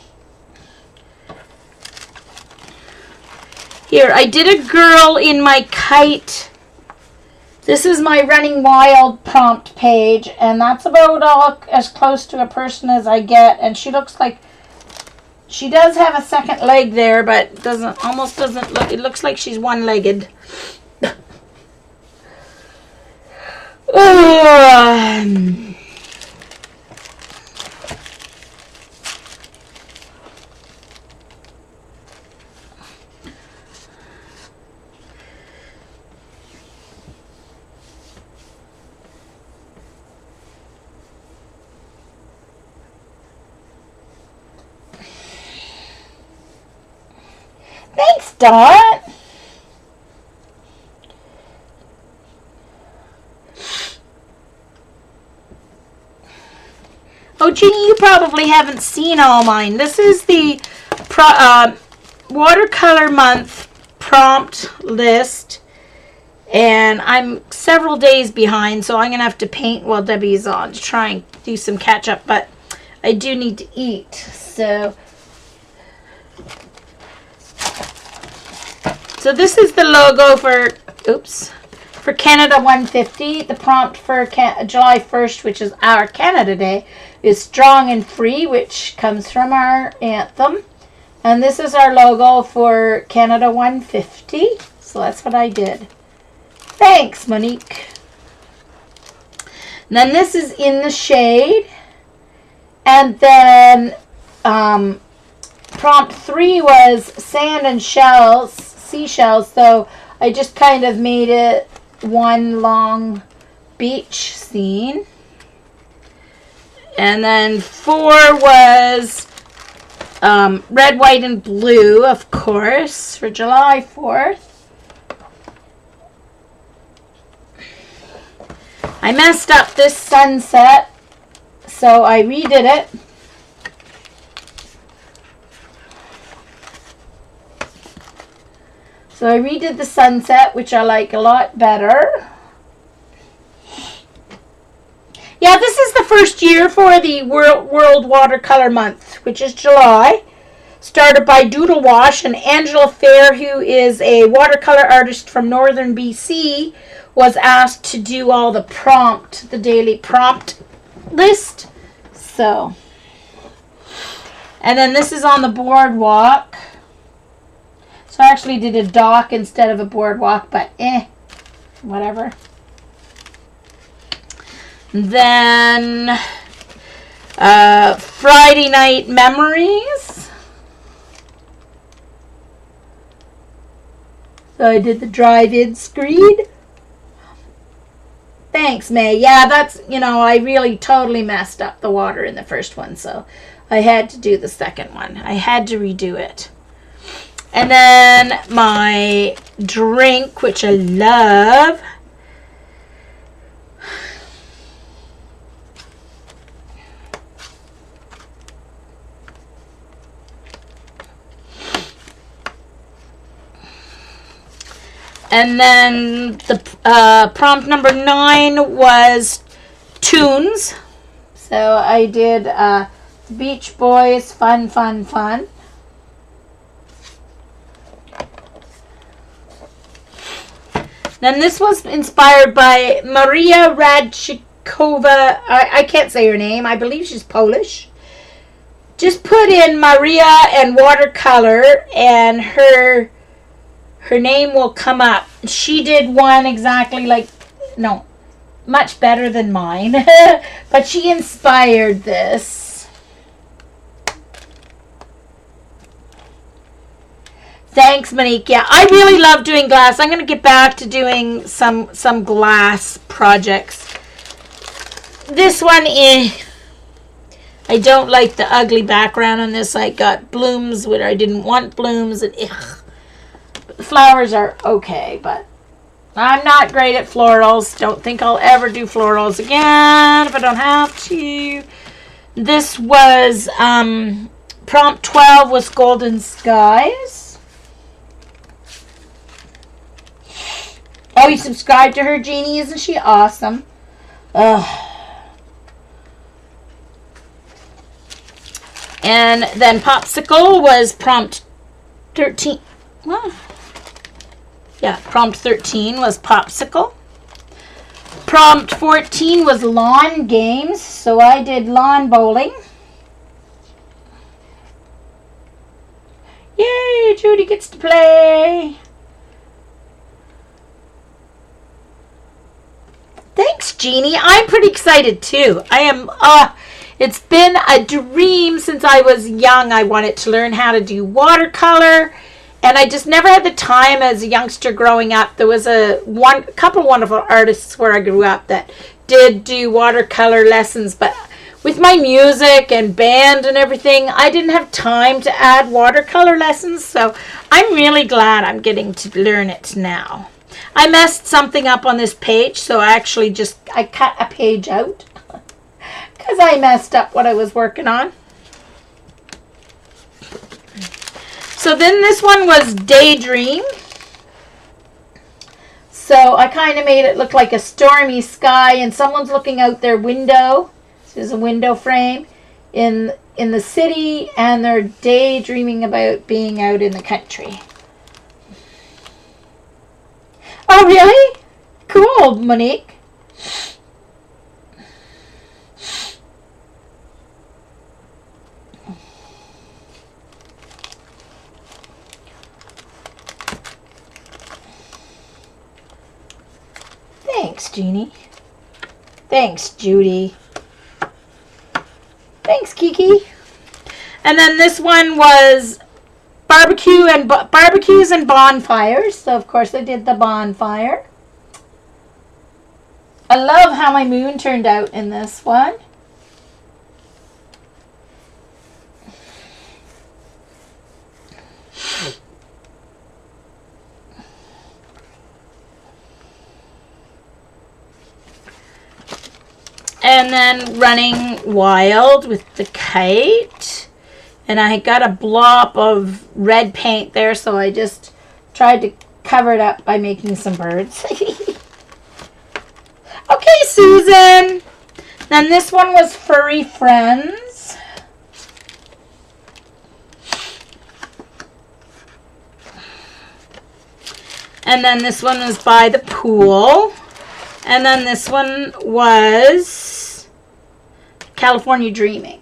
Here, I did a girl in my kite. This is my Running Wild prompt page, and that's about all as close to a person as I get. And she looks like she does have a second leg there, but almost doesn't look. It looks like she's one-legged. Thanks, Dot. Oh, Jeannie, you probably haven't seen all mine. This is the watercolor month prompt list, and I'm several days behind, so I'm going to have to paint while Debbie's on to try and do some catch up, but I do need to eat, so... So this is the logo for Canada 150. The prompt for July 1st, which is our Canada Day, is strong and free, which comes from our anthem. And this is our logo for Canada 150. So that's what I did. Thanks, Monique. And then this is in the shade. And then prompt 3 was sand and seashells, so I just kind of made it one long beach scene. And then 4 was red, white, and blue, of course, for July 4th. I messed up this sunset, so I redid it. So I redid the sunset, which I like a lot better. Yeah, this is the first year for the World Watercolor Month, which is July. Started by Doodle Wash, and Angela Fair, who is a watercolor artist from northern BC, was asked to do all the daily prompt list. So, and then this is on the boardwalk. So I actually did a dock instead of a boardwalk, but whatever. Then Friday Night Memories. So I did the drive-in screen. Thanks, May. Yeah, that's, I really totally messed up the water in the first one, so I had to do the second one. I had to redo it. And then my drink, which I love. And then the prompt number 9 was tunes. So I did Beach Boys, Fun, Fun, Fun. Then this was inspired by Maria Radchikova. I can't say her name. I believe she's Polish. Just put in Maria and watercolor and her name will come up. She did one exactly like, no, much better than mine. But she inspired this. Thanks, Monique. Yeah, I really love doing glass. I'm going to get back to doing some glass projects. This one is... I don't like the ugly background on this. I got blooms where I didn't want blooms. And the flowers are okay, but I'm not great at florals. Don't think I'll ever do florals again if I don't have to. This was... prompt 12 was Golden Skies. Oh, you subscribed to her, Jeannie? Isn't she awesome? Ugh. And then Popsicle was prompt 13. Well, yeah, prompt 13 was Popsicle. Prompt 14 was Lawn Games. So I did lawn bowling. Yay, Judy gets to play. Thanks, Jeannie. I'm pretty excited too. I am, it's been a dream since I was young. I wanted to learn how to do watercolor, and I just never had the time as a youngster growing up. There was a couple of wonderful artists where I grew up that did do watercolor lessons, but with my music and band and everything, I didn't have time to add watercolor lessons, so I'm really glad I'm getting to learn it now. I messed something up on this page, so I cut a page out because I messed up what I was working on. So then this one was Daydream. So I kind of made it look like a stormy sky and someone's looking out their window. This is a window frame in the city, and they're daydreaming about being out in the country. Oh, really? Cool, Monique. Thanks, Jeannie. Thanks, Judy. Thanks, Kiki. And then this one was barbecues and bonfires. So of course I did the bonfire. I love how my moon turned out in this one. And then Running Wild with the kite. And I got a blob of red paint there, so I just tried to cover it up by making some birds. Okay, Susan. Then this one was Furry Friends. And then this one was By the Pool. And then this one was California Dreaming.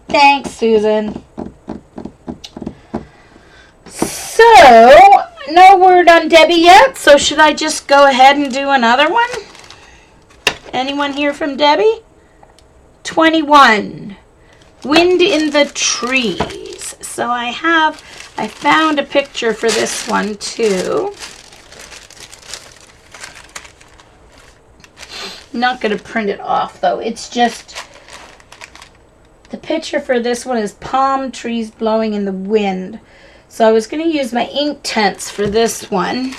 Thanks, Susan. So, no word on Debbie yet, so should I just go ahead and do another one? Anyone here from Debbie? 21. Wind in the Trees. So I found a picture for this one too. I'm not going to print it off though. It's just... The picture for this one is palm trees blowing in the wind. So I was going to use my Inktense for this one.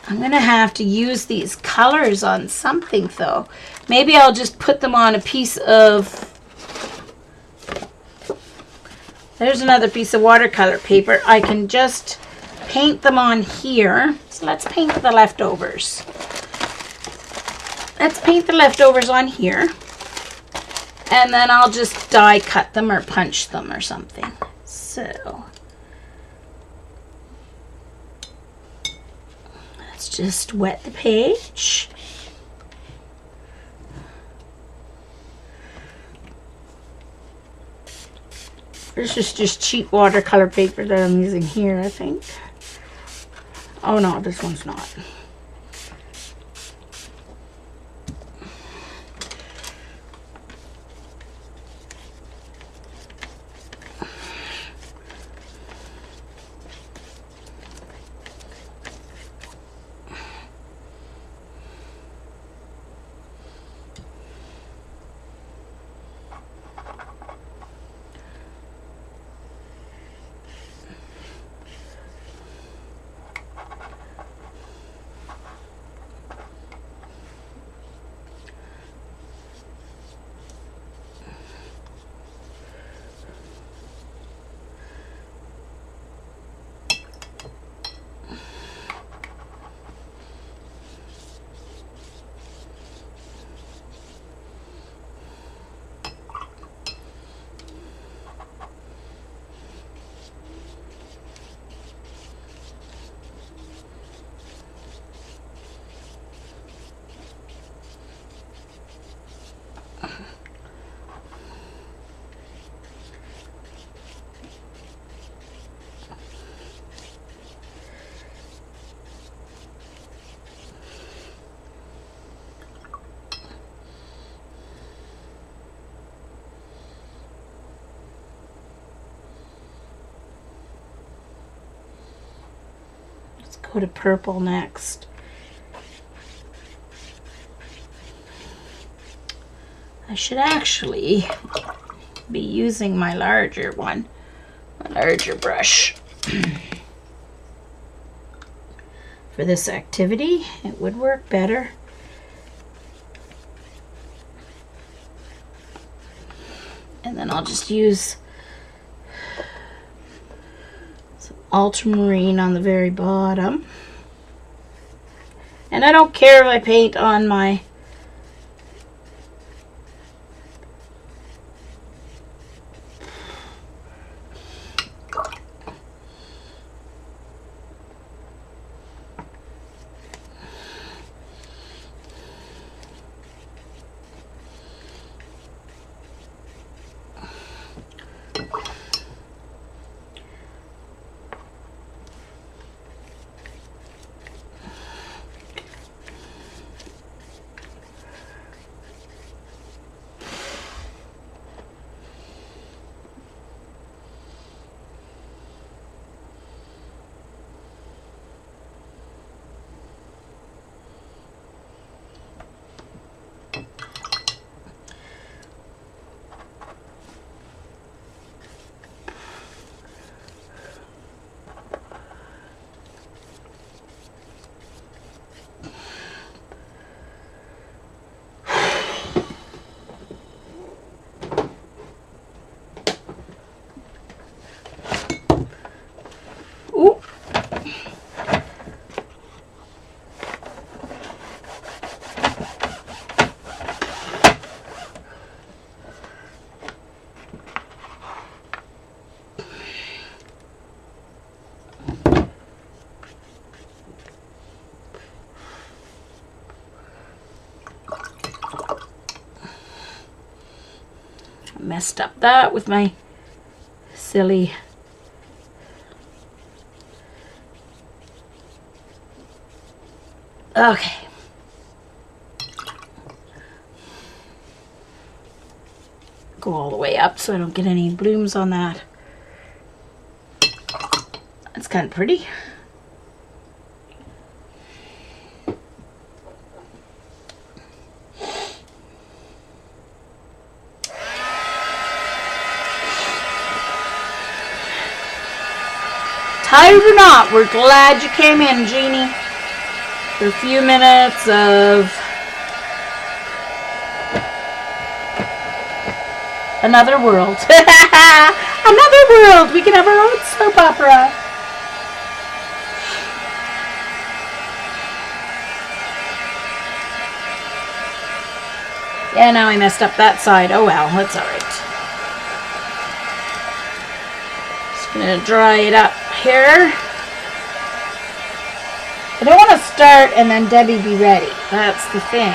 I'm going to have to use these colors on something though. Maybe I'll just put them on a piece of There's another piece of watercolor paper. I can just paint them on here. So let's paint the leftovers. Let's paint the leftovers on here. And then I'll just die cut them or punch them or something. So let's just wet the page. This is just cheap watercolor paper that I'm using here, I think. Oh no, this one's not. Go to purple next. I should actually be using my larger one, my larger brush. For this activity, it would work better. And then I'll just use ultramarine on the very bottom. And I don't care if I paint on my messed up that with my silly okay. Go all the way up so I don't get any blooms on that. That's kind of pretty. Tired or not, we're glad you came in, Jeannie, for a few minutes of another world. Another world. We can have our own soap opera. Yeah, now I messed up that side. Oh well, that's alright. Just gonna dry it up here. I don't want to start and then Debbie be ready. That's the thing.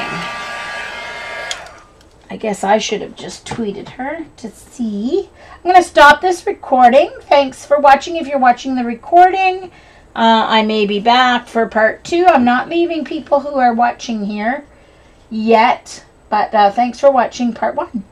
I guess I should have just tweeted her to see. I'm going to stop this recording. Thanks for watching. If you're watching the recording, I may be back for part 2. I'm not leaving people who are watching here yet. But thanks for watching part 1.